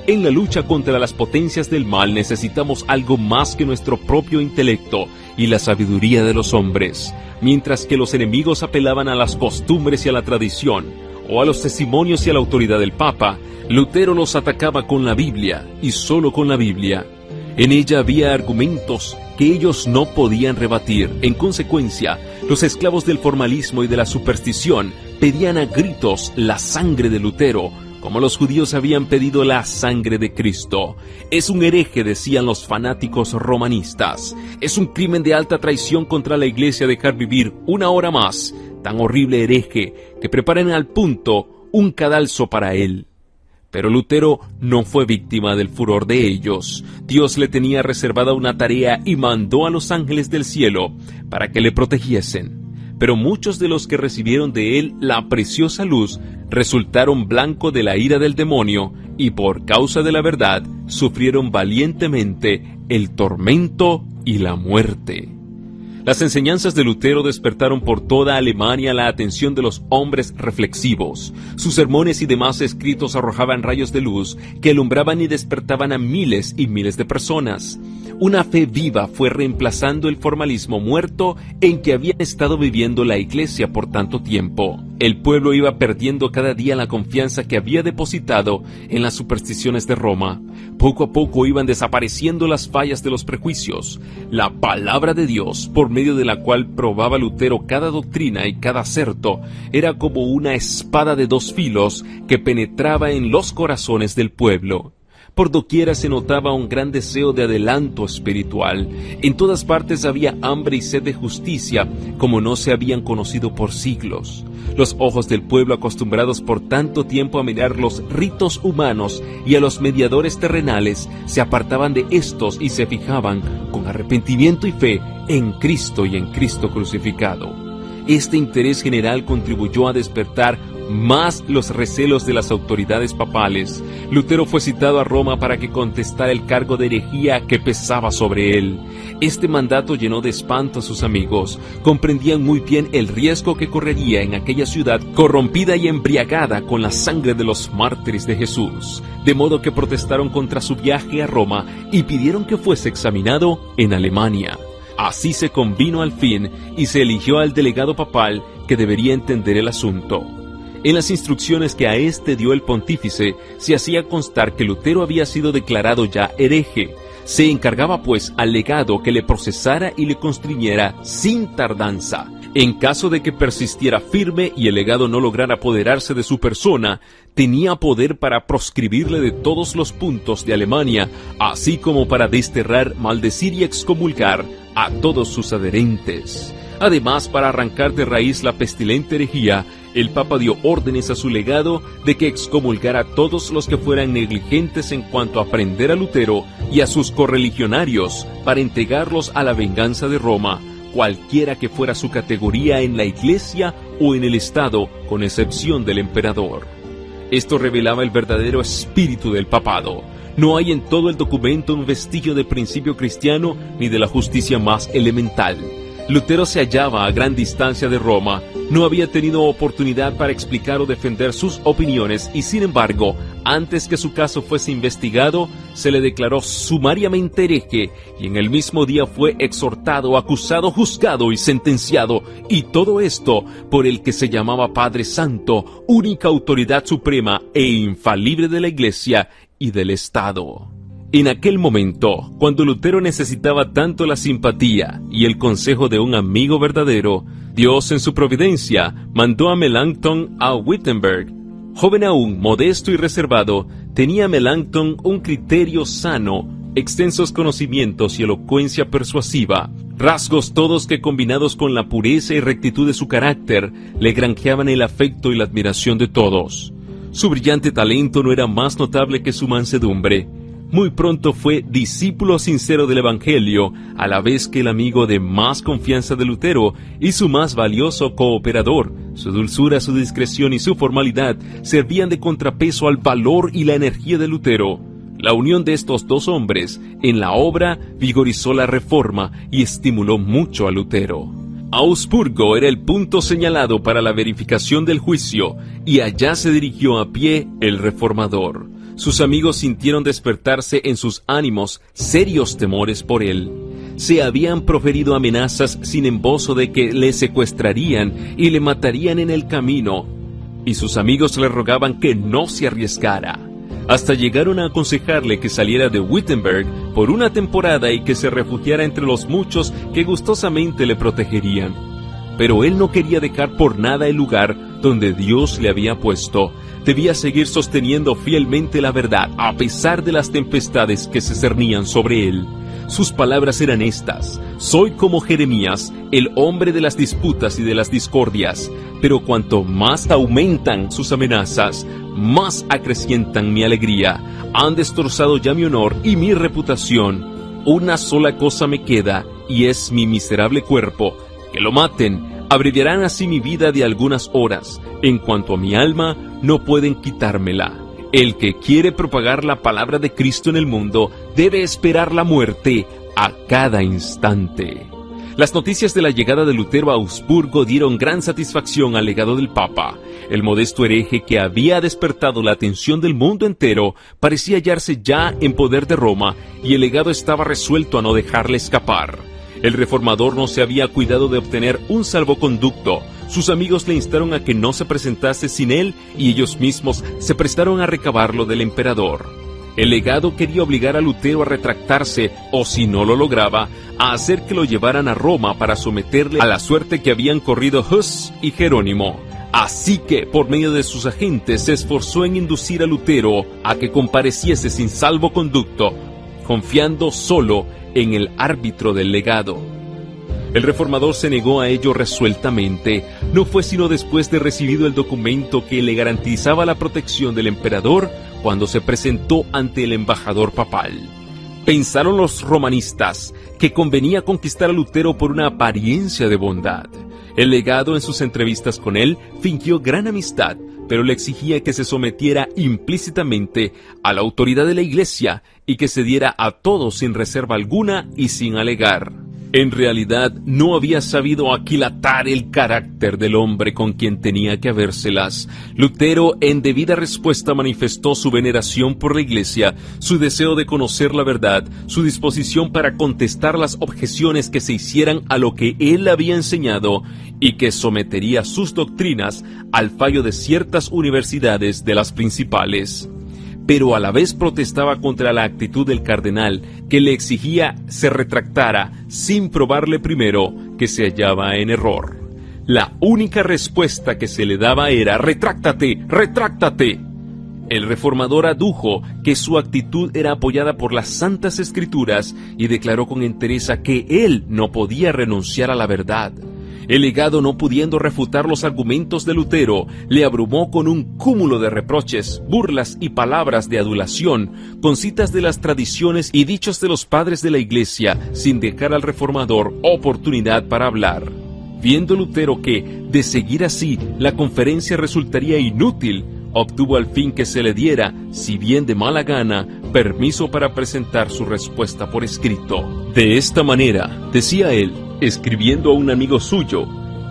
En la lucha contra las potencias del mal necesitamos algo más que nuestro propio intelecto y la sabiduría de los hombres. Mientras que los enemigos apelaban a las costumbres y a la tradición, o a los testimonios y a la autoridad del Papa, Lutero los atacaba con la Biblia, y solo con la Biblia. En ella había argumentos que ellos no podían rebatir. En consecuencia, los esclavos del formalismo y de la superstición pedían a gritos la sangre de Lutero, como los judíos habían pedido la sangre de Cristo. Es un hereje, decían los fanáticos romanistas. Es un crimen de alta traición contra la Iglesia dejar vivir una hora más tan horrible hereje que preparan al punto un cadalso para él. Pero Lutero no fue víctima del furor de ellos. Dios le tenía reservada una tarea y mandó a los ángeles del cielo para que le protegiesen. Pero muchos de los que recibieron de él la preciosa luz resultaron blanco de la ira del demonio y por causa de la verdad sufrieron valientemente el tormento y la muerte. Las enseñanzas de Lutero despertaron por toda Alemania la atención de los hombres reflexivos. Sus sermones y demás escritos arrojaban rayos de luz que alumbraban y despertaban a miles y miles de personas. Una fe viva fue reemplazando el formalismo muerto en que había estado viviendo la Iglesia por tanto tiempo. El pueblo iba perdiendo cada día la confianza que había depositado en las supersticiones de Roma. Poco a poco iban desapareciendo las fallas de los prejuicios. La palabra de Dios, por medio de la cual probaba Lutero cada doctrina y cada acerto, era como una espada de dos filos que penetraba en los corazones del pueblo. Por doquiera se notaba un gran deseo de adelanto espiritual. En todas partes había hambre y sed de justicia, como no se habían conocido por siglos. Los ojos del pueblo, acostumbrados por tanto tiempo a mirar los ritos humanos y a los mediadores terrenales, se apartaban de estos y se fijaban, con arrepentimiento y fe, en Cristo y en Cristo crucificado. Este interés general contribuyó a despertar más los recelos de las autoridades papales. Lutero fue citado a Roma para que contestara el cargo de herejía que pesaba sobre él. Este mandato llenó de espanto a sus amigos. Comprendían muy bien el riesgo que correría en aquella ciudad corrompida y embriagada con la sangre de los mártires de Jesús, de modo que protestaron contra su viaje a Roma y pidieron que fuese examinado en Alemania. Así se convino al fin y se eligió al delegado papal que debería entender el asunto. En las instrucciones que a éste dio el pontífice, se hacía constar que Lutero había sido declarado ya hereje. Se encargaba pues al legado que le procesara y le constriñera sin tardanza. En caso de que persistiera firme y el legado no lograra apoderarse de su persona, tenía poder para proscribirle de todos los puntos de Alemania, así como para desterrar, maldecir y excomulgar a todos sus adherentes. Además, para arrancar de raíz la pestilente herejía, el Papa dio órdenes a su legado de que excomulgara a todos los que fueran negligentes en cuanto a prender a Lutero y a sus correligionarios para entregarlos a la venganza de Roma, cualquiera que fuera su categoría en la Iglesia o en el Estado, con excepción del emperador. Esto revelaba el verdadero espíritu del papado. No hay en todo el documento un vestigio de principio cristiano ni de la justicia más elemental. Lutero se hallaba a gran distancia de Roma, no había tenido oportunidad para explicar o defender sus opiniones y, sin embargo, antes que su caso fuese investigado, se le declaró sumariamente hereje y en el mismo día fue exhortado, acusado, juzgado y sentenciado, y todo esto por el que se llamaba Padre Santo, única autoridad suprema e infalible de la Iglesia y del Estado. En aquel momento, cuando Lutero necesitaba tanto la simpatía y el consejo de un amigo verdadero, Dios en su providencia mandó a Melanchthon a Wittenberg. Joven aún, modesto y reservado, tenía Melanchthon un criterio sano, extensos conocimientos y elocuencia persuasiva, rasgos todos que combinados con la pureza y rectitud de su carácter, le granjeaban el afecto y la admiración de todos. Su brillante talento no era más notable que su mansedumbre. Muy pronto fue discípulo sincero del Evangelio, a la vez que el amigo de más confianza de Lutero y su más valioso cooperador. Su dulzura, su discreción y su formalidad servían de contrapeso al valor y la energía de Lutero. La unión de estos dos hombres en la obra vigorizó la reforma y estimuló mucho a Lutero. Augsburgo era el punto señalado para la verificación del juicio, y allá se dirigió a pie el reformador. Sus amigos sintieron despertarse en sus ánimos serios temores por él. Se habían proferido amenazas sin embozo de que le secuestrarían y le matarían en el camino, y sus amigos le rogaban que no se arriesgara. Hasta llegaron a aconsejarle que saliera de Wittenberg por una temporada y que se refugiara entre los muchos que gustosamente le protegerían. Pero él no quería dejar por nada el lugar donde Dios le había puesto. Debía seguir sosteniendo fielmente la verdad, a pesar de las tempestades que se cernían sobre él. Sus palabras eran estas: soy como Jeremías, el hombre de las disputas y de las discordias, pero cuanto más aumentan sus amenazas, más acrecientan mi alegría. Han destrozado ya mi honor y mi reputación. Una sola cosa me queda, y es mi miserable cuerpo. Que lo maten. Abreviarán así mi vida de algunas horas. En cuanto a mi alma, no pueden quitármela. El que quiere propagar la palabra de Cristo en el mundo debe esperar la muerte a cada instante. Las noticias de la llegada de Lutero a Augsburgo dieron gran satisfacción al legado del Papa. El modesto hereje que había despertado la atención del mundo entero parecía hallarse ya en poder de Roma, y el legado estaba resuelto a no dejarle escapar. El reformador no se había cuidado de obtener un salvoconducto. Sus amigos le instaron a que no se presentase sin él, y ellos mismos se prestaron a recabarlo del emperador. El legado quería obligar a Lutero a retractarse, o si no lo lograba, a hacer que lo llevaran a Roma para someterle a la suerte que habían corrido Huss y Jerónimo. Así que, por medio de sus agentes, se esforzó en inducir a Lutero a que compareciese sin salvoconducto, confiando solo en el árbitro del legado. El reformador se negó a ello resueltamente. No fue sino después de recibido el documento que le garantizaba la protección del emperador cuando se presentó ante el embajador papal. Pensaron los romanistas que convenía conquistar a Lutero por una apariencia de bondad. El legado, en sus entrevistas con él, fingió gran amistad, pero le exigía que se sometiera implícitamente a la autoridad de la Iglesia y que se diera a todos sin reserva alguna y sin alegar. En realidad, no había sabido aquilatar el carácter del hombre con quien tenía que habérselas. Lutero, en debida respuesta, manifestó su veneración por la Iglesia, su deseo de conocer la verdad, su disposición para contestar las objeciones que se hicieran a lo que él había enseñado, y que sometería sus doctrinas al fallo de ciertas universidades de las principales. Pero a la vez protestaba contra la actitud del cardenal, que le exigía se retractara sin probarle primero que se hallaba en error. La única respuesta que se le daba era: «¡Retráctate! ¡Retráctate!». El reformador adujo que su actitud era apoyada por las Santas Escrituras y declaró con entereza que él no podía renunciar a la verdad. El legado, no pudiendo refutar los argumentos de Lutero, le abrumó con un cúmulo de reproches, burlas y palabras de adulación, con citas de las tradiciones y dichos de los padres de la Iglesia, sin dejar al reformador oportunidad para hablar. Viendo Lutero que, de seguir así, la conferencia resultaría inútil, obtuvo al fin que se le diera, si bien de mala gana, permiso para presentar su respuesta por escrito. De esta manera, decía él, escribiendo a un amigo suyo,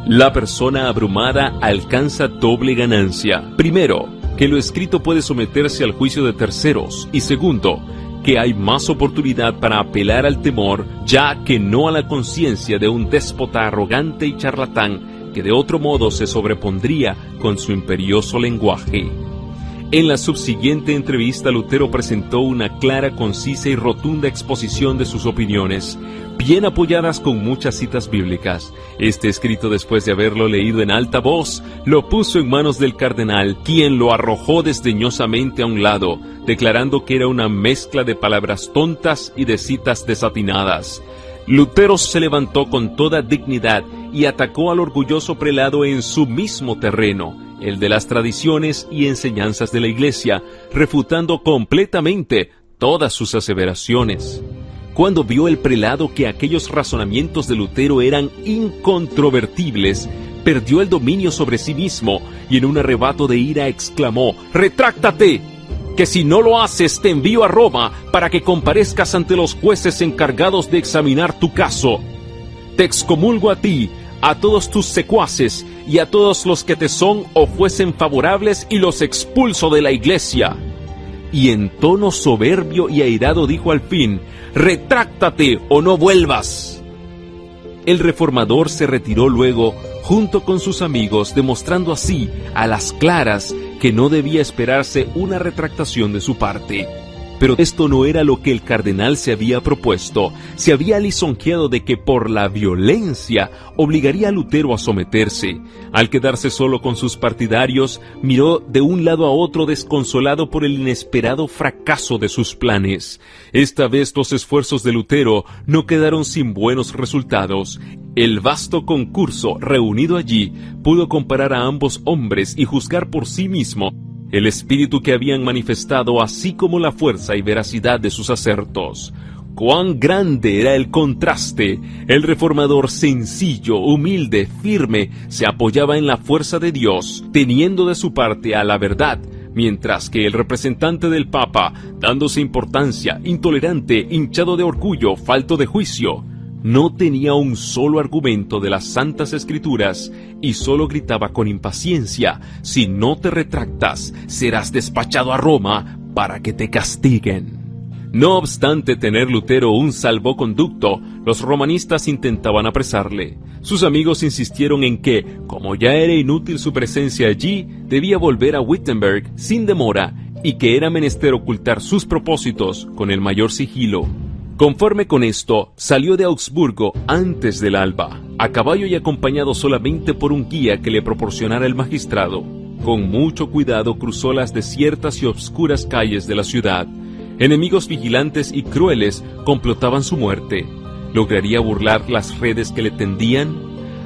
la persona abrumada alcanza doble ganancia. Primero, que lo escrito puede someterse al juicio de terceros, y segundo, que hay más oportunidad para apelar al temor, ya que no a la conciencia de un déspota arrogante y charlatán, que de otro modo se sobrepondría con su imperioso lenguaje. En la subsiguiente entrevista, Lutero presentó una clara, concisa y rotunda exposición de sus opiniones, bien apoyadas con muchas citas bíblicas. Este escrito, después de haberlo leído en alta voz, lo puso en manos del cardenal, quien lo arrojó desdeñosamente a un lado, declarando que era una mezcla de palabras tontas y de citas desatinadas. Lutero se levantó con toda dignidad y atacó al orgulloso prelado en su mismo terreno, el de las tradiciones y enseñanzas de la Iglesia, refutando completamente todas sus aseveraciones. Cuando vio el prelado que aquellos razonamientos de Lutero eran incontrovertibles, perdió el dominio sobre sí mismo y en un arrebato de ira exclamó: «¡Retráctate! Que si no lo haces te envío a Roma para que comparezcas ante los jueces encargados de examinar tu caso. Te excomulgo a ti, a todos tus secuaces y a todos los que te son o fuesen favorables, y los expulso de la Iglesia». Y en tono soberbio y airado dijo al fin: «¡Retráctate o no vuelvas!». El reformador se retiró luego junto con sus amigos, demostrando así a las claras que no debía esperarse una retractación de su parte. Pero esto no era lo que el cardenal se había propuesto. Se había lisonjeado de que por la violencia obligaría a Lutero a someterse. Al quedarse solo con sus partidarios, miró de un lado a otro desconsolado por el inesperado fracaso de sus planes. Esta vez los esfuerzos de Lutero no quedaron sin buenos resultados. El vasto concurso reunido allí pudo comparar a ambos hombres y juzgar por sí mismo el espíritu que habían manifestado, así como la fuerza y veracidad de sus asertos. ¡Cuán grande era el contraste! El reformador sencillo, humilde, firme, se apoyaba en la fuerza de Dios, teniendo de su parte a la verdad, mientras que el representante del Papa, dándose importancia, intolerante, hinchado de orgullo, falto de juicio, no tenía un solo argumento de las Santas Escrituras y solo gritaba con impaciencia: si no te retractas, serás despachado a Roma para que te castiguen. No obstante tener Lutero un salvoconducto, los romanistas intentaban apresarle. Sus amigos insistieron en que, como ya era inútil su presencia allí, debía volver a Wittenberg sin demora y que era menester ocultar sus propósitos con el mayor sigilo. Conforme con esto, salió de Augsburgo antes del alba, a caballo y acompañado solamente por un guía que le proporcionara el magistrado. Con mucho cuidado cruzó las desiertas y obscuras calles de la ciudad. Enemigos vigilantes y crueles complotaban su muerte. ¿Lograría burlar las redes que le tendían?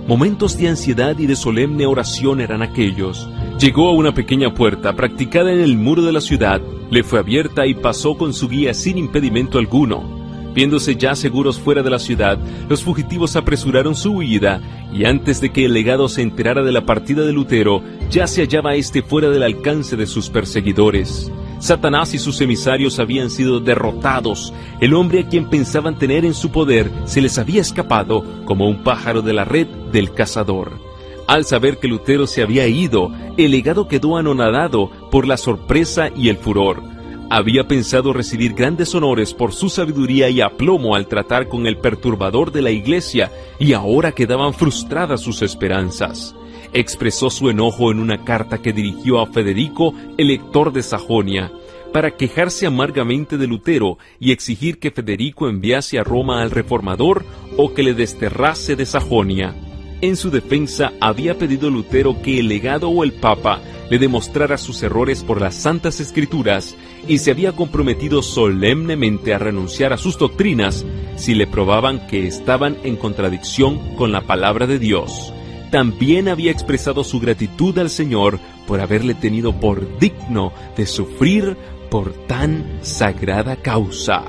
Momentos de ansiedad y de solemne oración eran aquellos. Llegó a una pequeña puerta practicada en el muro de la ciudad, le fue abierta y pasó con su guía sin impedimento alguno. Viéndose ya seguros fuera de la ciudad, los fugitivos apresuraron su huida, y antes de que el legado se enterara de la partida de Lutero, ya se hallaba éste fuera del alcance de sus perseguidores. Satanás y sus emisarios habían sido derrotados. El hombre a quien pensaban tener en su poder se les había escapado como un pájaro de la red del cazador. Al saber que Lutero se había ido, el legado quedó anonadado por la sorpresa y el furor. Había pensado recibir grandes honores por su sabiduría y aplomo al tratar con el perturbador de la Iglesia, y ahora quedaban frustradas sus esperanzas. Expresó su enojo en una carta que dirigió a Federico, elector de Sajonia, para quejarse amargamente de Lutero y exigir que Federico enviase a Roma al reformador o que le desterrase de Sajonia. En su defensa había pedido Lutero que el legado o el Papa le demostrara sus errores por las Santas Escrituras y se había comprometido solemnemente a renunciar a sus doctrinas si le probaban que estaban en contradicción con la palabra de Dios. También había expresado su gratitud al Señor por haberle tenido por digno de sufrir por tan sagrada causa.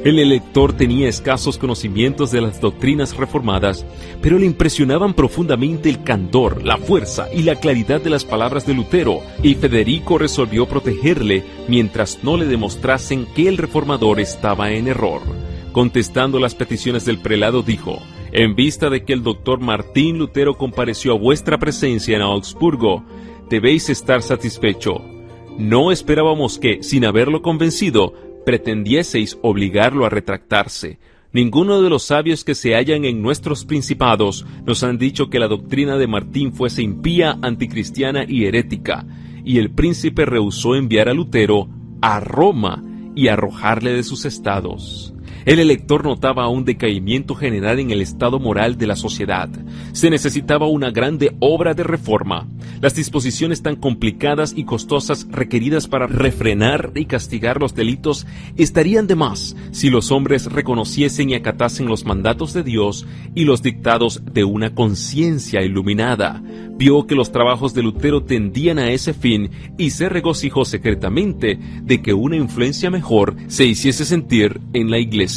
El elector tenía escasos conocimientos de las doctrinas reformadas, pero le impresionaban profundamente el candor, la fuerza y la claridad de las palabras de Lutero, y Federico resolvió protegerle mientras no le demostrasen que el reformador estaba en error. Contestando las peticiones del prelado, dijo: en vista de que el doctor Martín Lutero compareció a vuestra presencia en Augsburgo, debéis estar satisfecho. No esperábamos que, sin haberlo convencido, pretendieseis obligarlo a retractarse. Ninguno de los sabios que se hallan en nuestros principados nos han dicho que la doctrina de Martín fuese impía, anticristiana y herética, y el príncipe rehusó enviar a Lutero a Roma y arrojarle de sus estados. El elector notaba un decaimiento general en el estado moral de la sociedad. Se necesitaba una grande obra de reforma. Las disposiciones tan complicadas y costosas requeridas para refrenar y castigar los delitos estarían de más si los hombres reconociesen y acatasen los mandatos de Dios y los dictados de una conciencia iluminada. Vio que los trabajos de Lutero tendían a ese fin y se regocijó secretamente de que una influencia mejor se hiciese sentir en la Iglesia.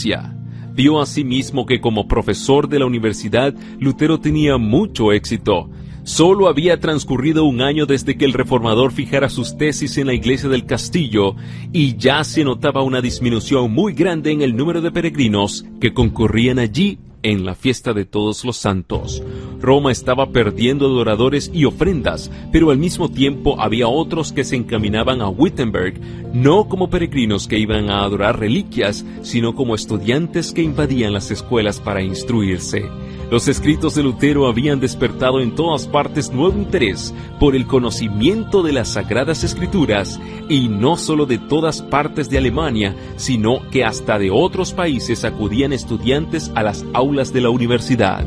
Vio asimismo que como profesor de la universidad Lutero tenía mucho éxito. Solo había transcurrido un año desde que el reformador fijara sus tesis en la iglesia del castillo y ya se notaba una disminución muy grande en el número de peregrinos que concurrían allí en la fiesta de todos los santos. Roma estaba perdiendo adoradores y ofrendas, pero al mismo tiempo había otros que se encaminaban a Wittenberg, no como peregrinos que iban a adorar reliquias, sino como estudiantes que invadían las escuelas para instruirse. Los escritos de Lutero habían despertado en todas partes nuevo interés por el conocimiento de las Sagradas Escrituras, y no solo de todas partes de Alemania, sino que hasta de otros países acudían estudiantes a las aulas de la universidad.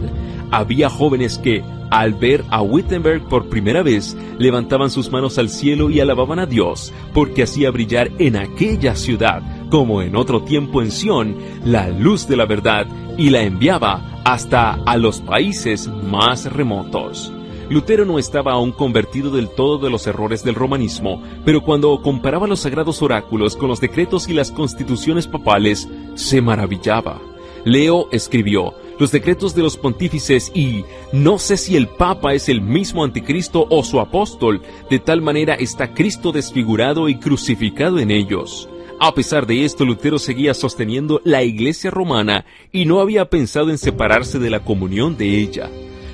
Había jóvenes que, al ver a Wittenberg por primera vez, levantaban sus manos al cielo y alababan a Dios, porque hacía brillar en aquella ciudad, como en otro tiempo en Sión, la luz de la verdad, y la enviaba hasta a los países más remotos. Lutero no estaba aún convertido del todo de los errores del romanismo, pero cuando comparaba los sagrados oráculos con los decretos y las constituciones papales, se maravillaba. Leo escribió: los decretos de los pontífices y no sé si el Papa es el mismo anticristo o su apóstol, de tal manera está Cristo desfigurado y crucificado en ellos. A pesar de esto, Lutero seguía sosteniendo la Iglesia romana y no había pensado en separarse de la comunión de ella.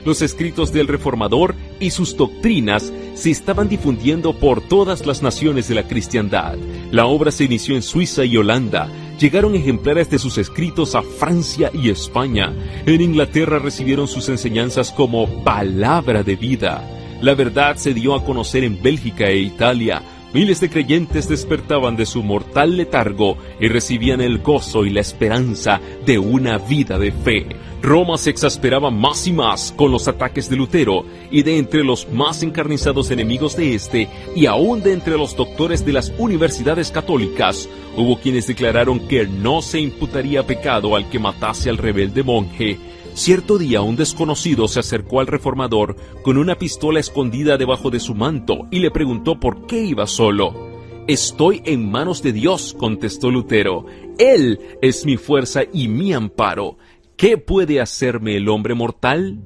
Los escritos del Reformador y sus doctrinas se estaban difundiendo por todas las naciones de la cristiandad. La obra se inició en Suiza y Holanda. Llegaron ejemplares de sus escritos a Francia y España. En Inglaterra recibieron sus enseñanzas como palabra de vida. La verdad se dio a conocer en Bélgica e Italia. Miles de creyentes despertaban de su mortal letargo y recibían el gozo y la esperanza de una vida de fe. Roma se exasperaba más y más con los ataques de Lutero, y de entre los más encarnizados enemigos de este, y aún de entre los doctores de las universidades católicas, hubo quienes declararon que no se imputaría pecado al que matase al rebelde monje. Cierto día un desconocido se acercó al reformador con una pistola escondida debajo de su manto y le preguntó por qué iba solo. «Estoy en manos de Dios», contestó Lutero. «Él es mi fuerza y mi amparo. ¿Qué puede hacerme el hombre mortal?».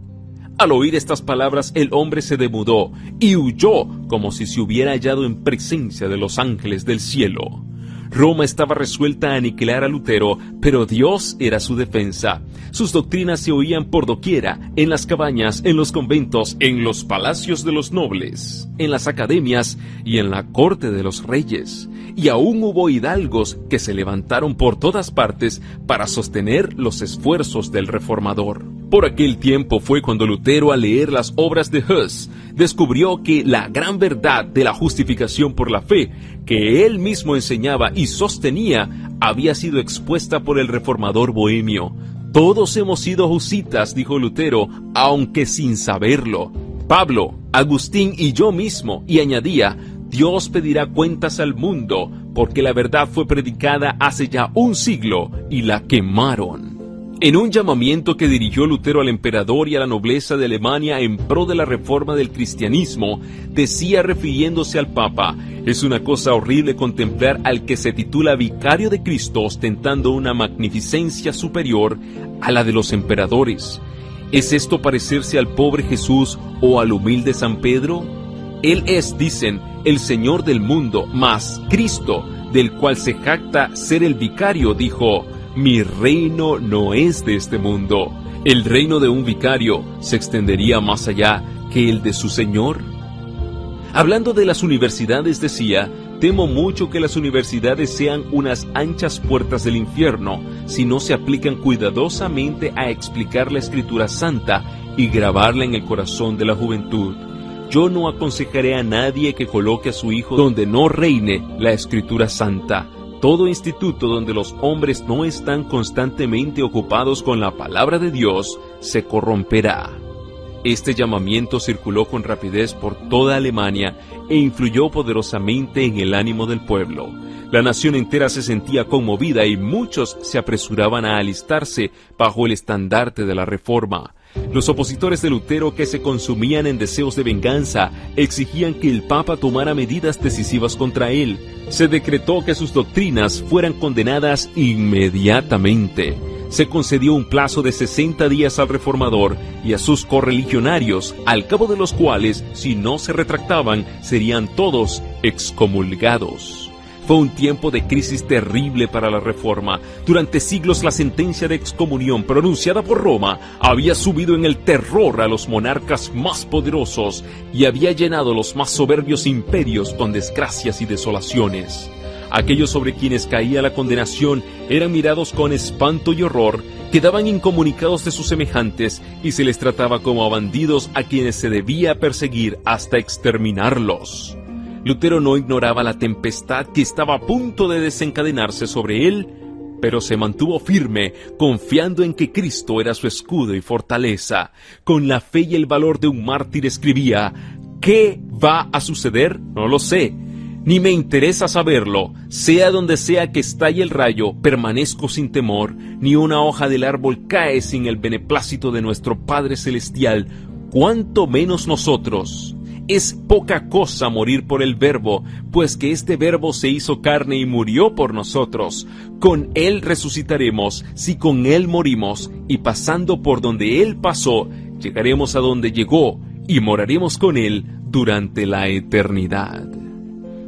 Al oír estas palabras, el hombre se demudó y huyó como si se hubiera hallado en presencia de los ángeles del cielo. Roma estaba resuelta a aniquilar a Lutero, pero Dios era su defensa. Sus doctrinas se oían por doquiera, en las cabañas, en los conventos, en los palacios de los nobles, en las academias y en la corte de los reyes. Y aún hubo hidalgos que se levantaron por todas partes para sostener los esfuerzos del reformador. Por aquel tiempo fue cuando Lutero, al leer las obras de Hus, descubrió que la gran verdad de la justificación por la fe, que él mismo enseñaba y sostenía, había sido expuesta por el reformador bohemio. «Todos hemos sido husitas», dijo Lutero, aunque sin saberlo. Pablo, Agustín y yo mismo, y añadía: «Dios pedirá cuentas al mundo, porque la verdad fue predicada hace ya un siglo y la quemaron». En un llamamiento que dirigió Lutero al emperador y a la nobleza de Alemania en pro de la reforma del cristianismo, decía, refiriéndose al Papa: «Es una cosa horrible contemplar al que se titula vicario de Cristo ostentando una magnificencia superior a la de los emperadores. ¿Es esto parecerse al pobre Jesús o al humilde San Pedro? Él es, dicen, el Señor del mundo, mas Cristo, del cual se jacta ser el vicario, dijo: mi reino no es de este mundo». ¿El reino de un vicario se extendería más allá que el de su Señor? Hablando de las universidades decía: «Temo mucho que las universidades sean unas anchas puertas del infierno si no se aplican cuidadosamente a explicar la Escritura Santa y grabarla en el corazón de la juventud. Yo no aconsejaré a nadie que coloque a su hijo donde no reine la Escritura Santa. Todo instituto donde los hombres no están constantemente ocupados con la palabra de Dios se corromperá». Este llamamiento circuló con rapidez por toda Alemania e influyó poderosamente en el ánimo del pueblo. La nación entera se sentía conmovida y muchos se apresuraban a alistarse bajo el estandarte de la Reforma. Los opositores de Lutero, que se consumían en deseos de venganza, exigían que el Papa tomara medidas decisivas contra él. Se decretó que sus doctrinas fueran condenadas inmediatamente. Se concedió un plazo de 60 días al reformador y a sus correligionarios, al cabo de los cuales, si no se retractaban, serían todos excomulgados. Fue un tiempo de crisis terrible para la Reforma. Durante siglos la sentencia de excomunión pronunciada por Roma había subido en el terror a los monarcas más poderosos y había llenado los más soberbios imperios con desgracias y desolaciones. Aquellos sobre quienes caía la condenación eran mirados con espanto y horror, quedaban incomunicados de sus semejantes y se les trataba como a bandidos a quienes se debía perseguir hasta exterminarlos. Lutero no ignoraba la tempestad que estaba a punto de desencadenarse sobre él, pero se mantuvo firme, confiando en que Cristo era su escudo y fortaleza. Con la fe y el valor de un mártir escribía: ¿qué va a suceder? No lo sé, ni me interesa saberlo. Sea donde sea que estalle el rayo, permanezco sin temor, ni una hoja del árbol cae sin el beneplácito de nuestro Padre Celestial, cuanto menos nosotros. Es poca cosa morir por el Verbo, pues que este Verbo se hizo carne y murió por nosotros. Con Él resucitaremos, si con Él morimos, y pasando por donde Él pasó, llegaremos a donde llegó, y moraremos con Él durante la eternidad.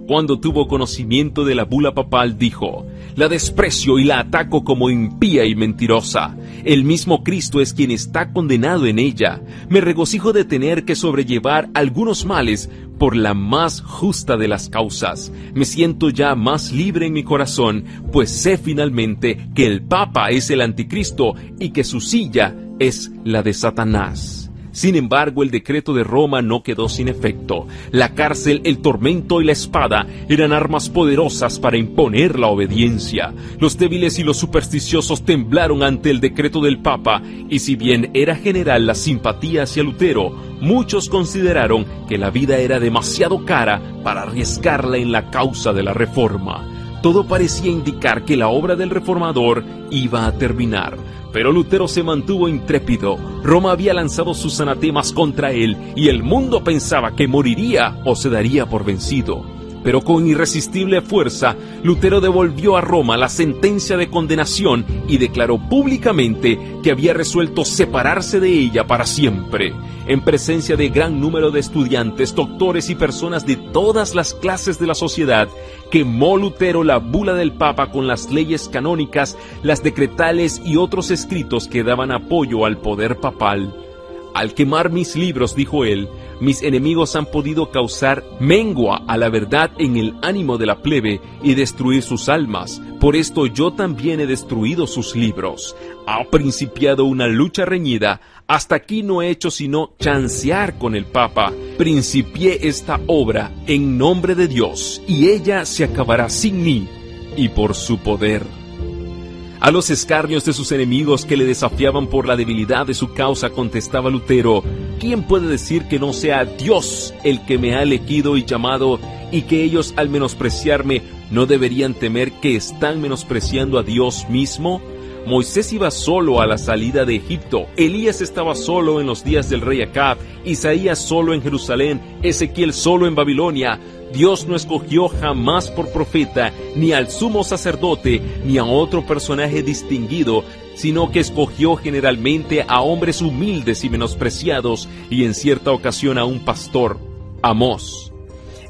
Cuando tuvo conocimiento de la bula papal, dijo: la desprecio y la ataco como impía y mentirosa. El mismo Cristo es quien está condenado en ella. Me regocijo de tener que sobrellevar algunos males por la más justa de las causas. Me siento ya más libre en mi corazón, pues sé finalmente que el Papa es el Anticristo y que su silla es la de Satanás. Sin embargo, el decreto de Roma no quedó sin efecto. La cárcel, el tormento y la espada eran armas poderosas para imponer la obediencia. Los débiles y los supersticiosos temblaron ante el decreto del Papa, y si bien era general la simpatía hacia Lutero, muchos consideraron que la vida era demasiado cara para arriesgarla en la causa de la Reforma. Todo parecía indicar que la obra del reformador iba a terminar. Pero Lutero se mantuvo intrépido. Roma había lanzado sus anatemas contra él, y el mundo pensaba que moriría o se daría por vencido. Pero con irresistible fuerza, Lutero devolvió a Roma la sentencia de condenación y declaró públicamente que había resuelto separarse de ella para siempre. En presencia de gran número de estudiantes, doctores y personas de todas las clases de la sociedad, quemó Lutero la bula del Papa con las leyes canónicas, las decretales y otros escritos que daban apoyo al poder papal. Al quemar mis libros, dijo él, mis enemigos han podido causar mengua a la verdad en el ánimo de la plebe y destruir sus almas. Por esto yo también he destruido sus libros. Ha principiado una lucha reñida. Hasta aquí no he hecho sino chancear con el Papa. Principié esta obra en nombre de Dios, y ella se acabará sin mí y por su poder. A los escarnios de sus enemigos que le desafiaban por la debilidad de su causa, contestaba Lutero: ¿quién puede decir que no sea Dios el que me ha elegido y llamado, y que ellos al menospreciarme no deberían temer que están menospreciando a Dios mismo? Moisés iba solo a la salida de Egipto, Elías estaba solo en los días del rey Acab, Isaías solo en Jerusalén, Ezequiel solo en Babilonia. Dios no escogió jamás por profeta ni al sumo sacerdote ni a otro personaje distinguido, sino que escogió generalmente a hombres humildes y menospreciados, y en cierta ocasión a un pastor, Amós.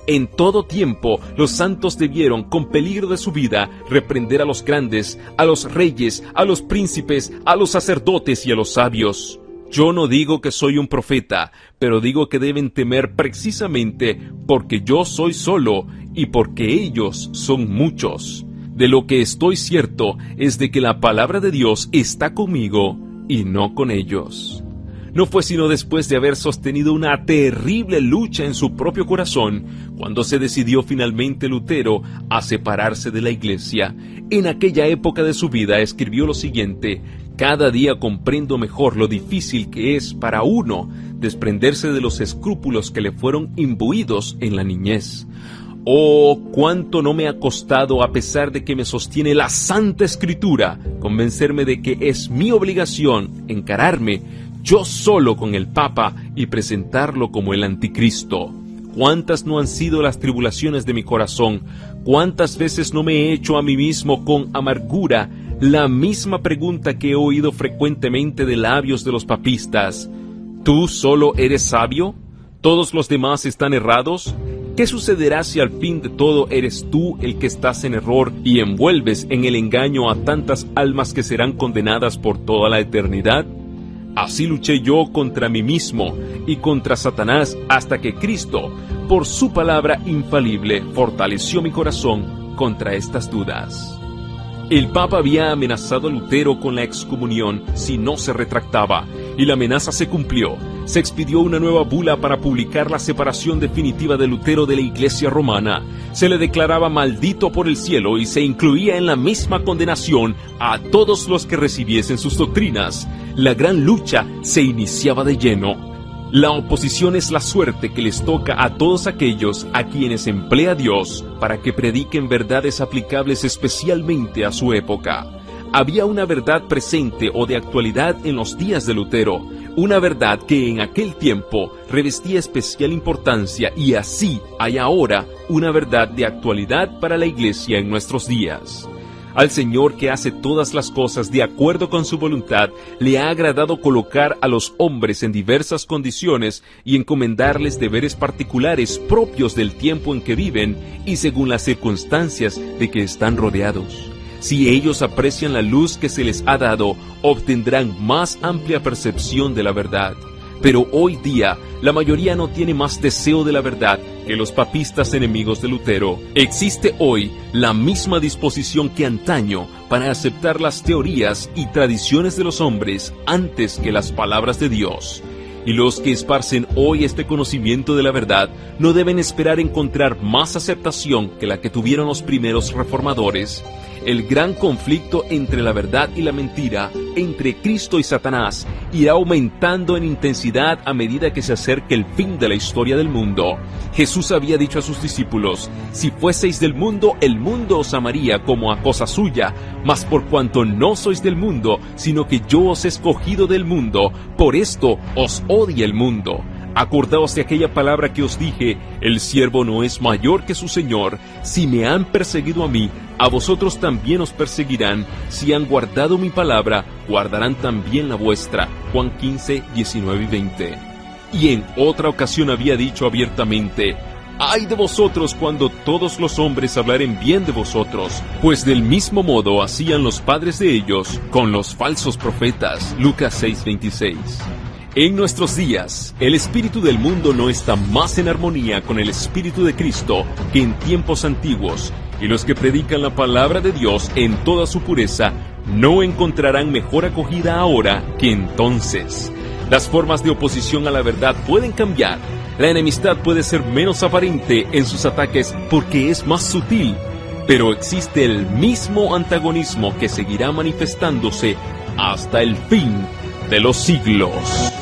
En todo tiempo los santos debieron, con peligro de su vida, reprender a los grandes, a los reyes, a los príncipes, a los sacerdotes y a los sabios. Yo no digo que soy un profeta, pero digo que deben temer precisamente porque yo soy solo y porque ellos son muchos. De lo que estoy cierto es de que la palabra de Dios está conmigo y no con ellos. No fue sino después de haber sostenido una terrible lucha en su propio corazón, cuando se decidió finalmente Lutero a separarse de la Iglesia. En aquella época de su vida escribió lo siguiente: cada día comprendo mejor lo difícil que es para uno desprenderse de los escrúpulos que le fueron imbuidos en la niñez. Oh, cuánto no me ha costado, a pesar de que me sostiene la Santa Escritura, convencerme de que es mi obligación encararme yo solo con el Papa y presentarlo como el Anticristo. ¿Cuántas no han sido las tribulaciones de mi corazón? ¿Cuántas veces no me he hecho a mí mismo con amargura la misma pregunta que he oído frecuentemente de labios de los papistas? ¿Tú solo eres sabio? ¿Todos los demás están errados? ¿Qué sucederá si al fin de todo eres tú el que estás en error y envuelves en el engaño a tantas almas que serán condenadas por toda la eternidad? Así luché yo contra mí mismo y contra Satanás hasta que Cristo, por su palabra infalible, fortaleció mi corazón contra estas dudas. El Papa había amenazado a Lutero con la excomunión si no se retractaba, y la amenaza se cumplió. Se expidió una nueva bula para publicar la separación definitiva de Lutero de la Iglesia romana. Se le declaraba maldito por el cielo y se incluía en la misma condenación a todos los que recibiesen sus doctrinas. La gran lucha se iniciaba de lleno. La oposición es la suerte que les toca a todos aquellos a quienes emplea Dios para que prediquen verdades aplicables especialmente a su época. Había una verdad presente o de actualidad en los días de Lutero, una verdad que en aquel tiempo revestía especial importancia, y así hay ahora una verdad de actualidad para la Iglesia en nuestros días. Al Señor, que hace todas las cosas de acuerdo con su voluntad, le ha agradado colocar a los hombres en diversas condiciones y encomendarles deberes particulares propios del tiempo en que viven y según las circunstancias de que están rodeados. Si ellos aprecian la luz que se les ha dado, obtendrán más amplia percepción de la verdad. Pero hoy día, la mayoría no tiene más deseo de la verdad que los papistas enemigos de Lutero. Existe hoy la misma disposición que antaño para aceptar las teorías y tradiciones de los hombres antes que las palabras de Dios. Y los que esparcen hoy este conocimiento de la verdad no deben esperar encontrar más aceptación que la que tuvieron los primeros reformadores. El gran conflicto entre la verdad y la mentira, entre Cristo y Satanás, irá aumentando en intensidad a medida que se acerque el fin de la historia del mundo. Jesús había dicho a sus discípulos: si fueseis del mundo, el mundo os amaría como a cosa suya, mas por cuanto no sois del mundo, sino que yo os he escogido del mundo, por esto os odia el mundo. Acordaos de aquella palabra que os dije: el siervo no es mayor que su Señor. Si me han perseguido a mí, a vosotros también os perseguirán. Si han guardado mi palabra, guardarán también la vuestra. Juan 15, 19 y 20. Y en otra ocasión había dicho abiertamente: ¡ay de vosotros cuando todos los hombres hablaren bien de vosotros! Pues del mismo modo hacían los padres de ellos con los falsos profetas. Lucas 6, 26. En nuestros días, el espíritu del mundo no está más en armonía con el espíritu de Cristo que en tiempos antiguos, y los que predican la palabra de Dios en toda su pureza no encontrarán mejor acogida ahora que entonces. Las formas de oposición a la verdad pueden cambiar. La enemistad puede ser menos aparente en sus ataques porque es más sutil, pero existe el mismo antagonismo que seguirá manifestándose hasta el fin de los siglos.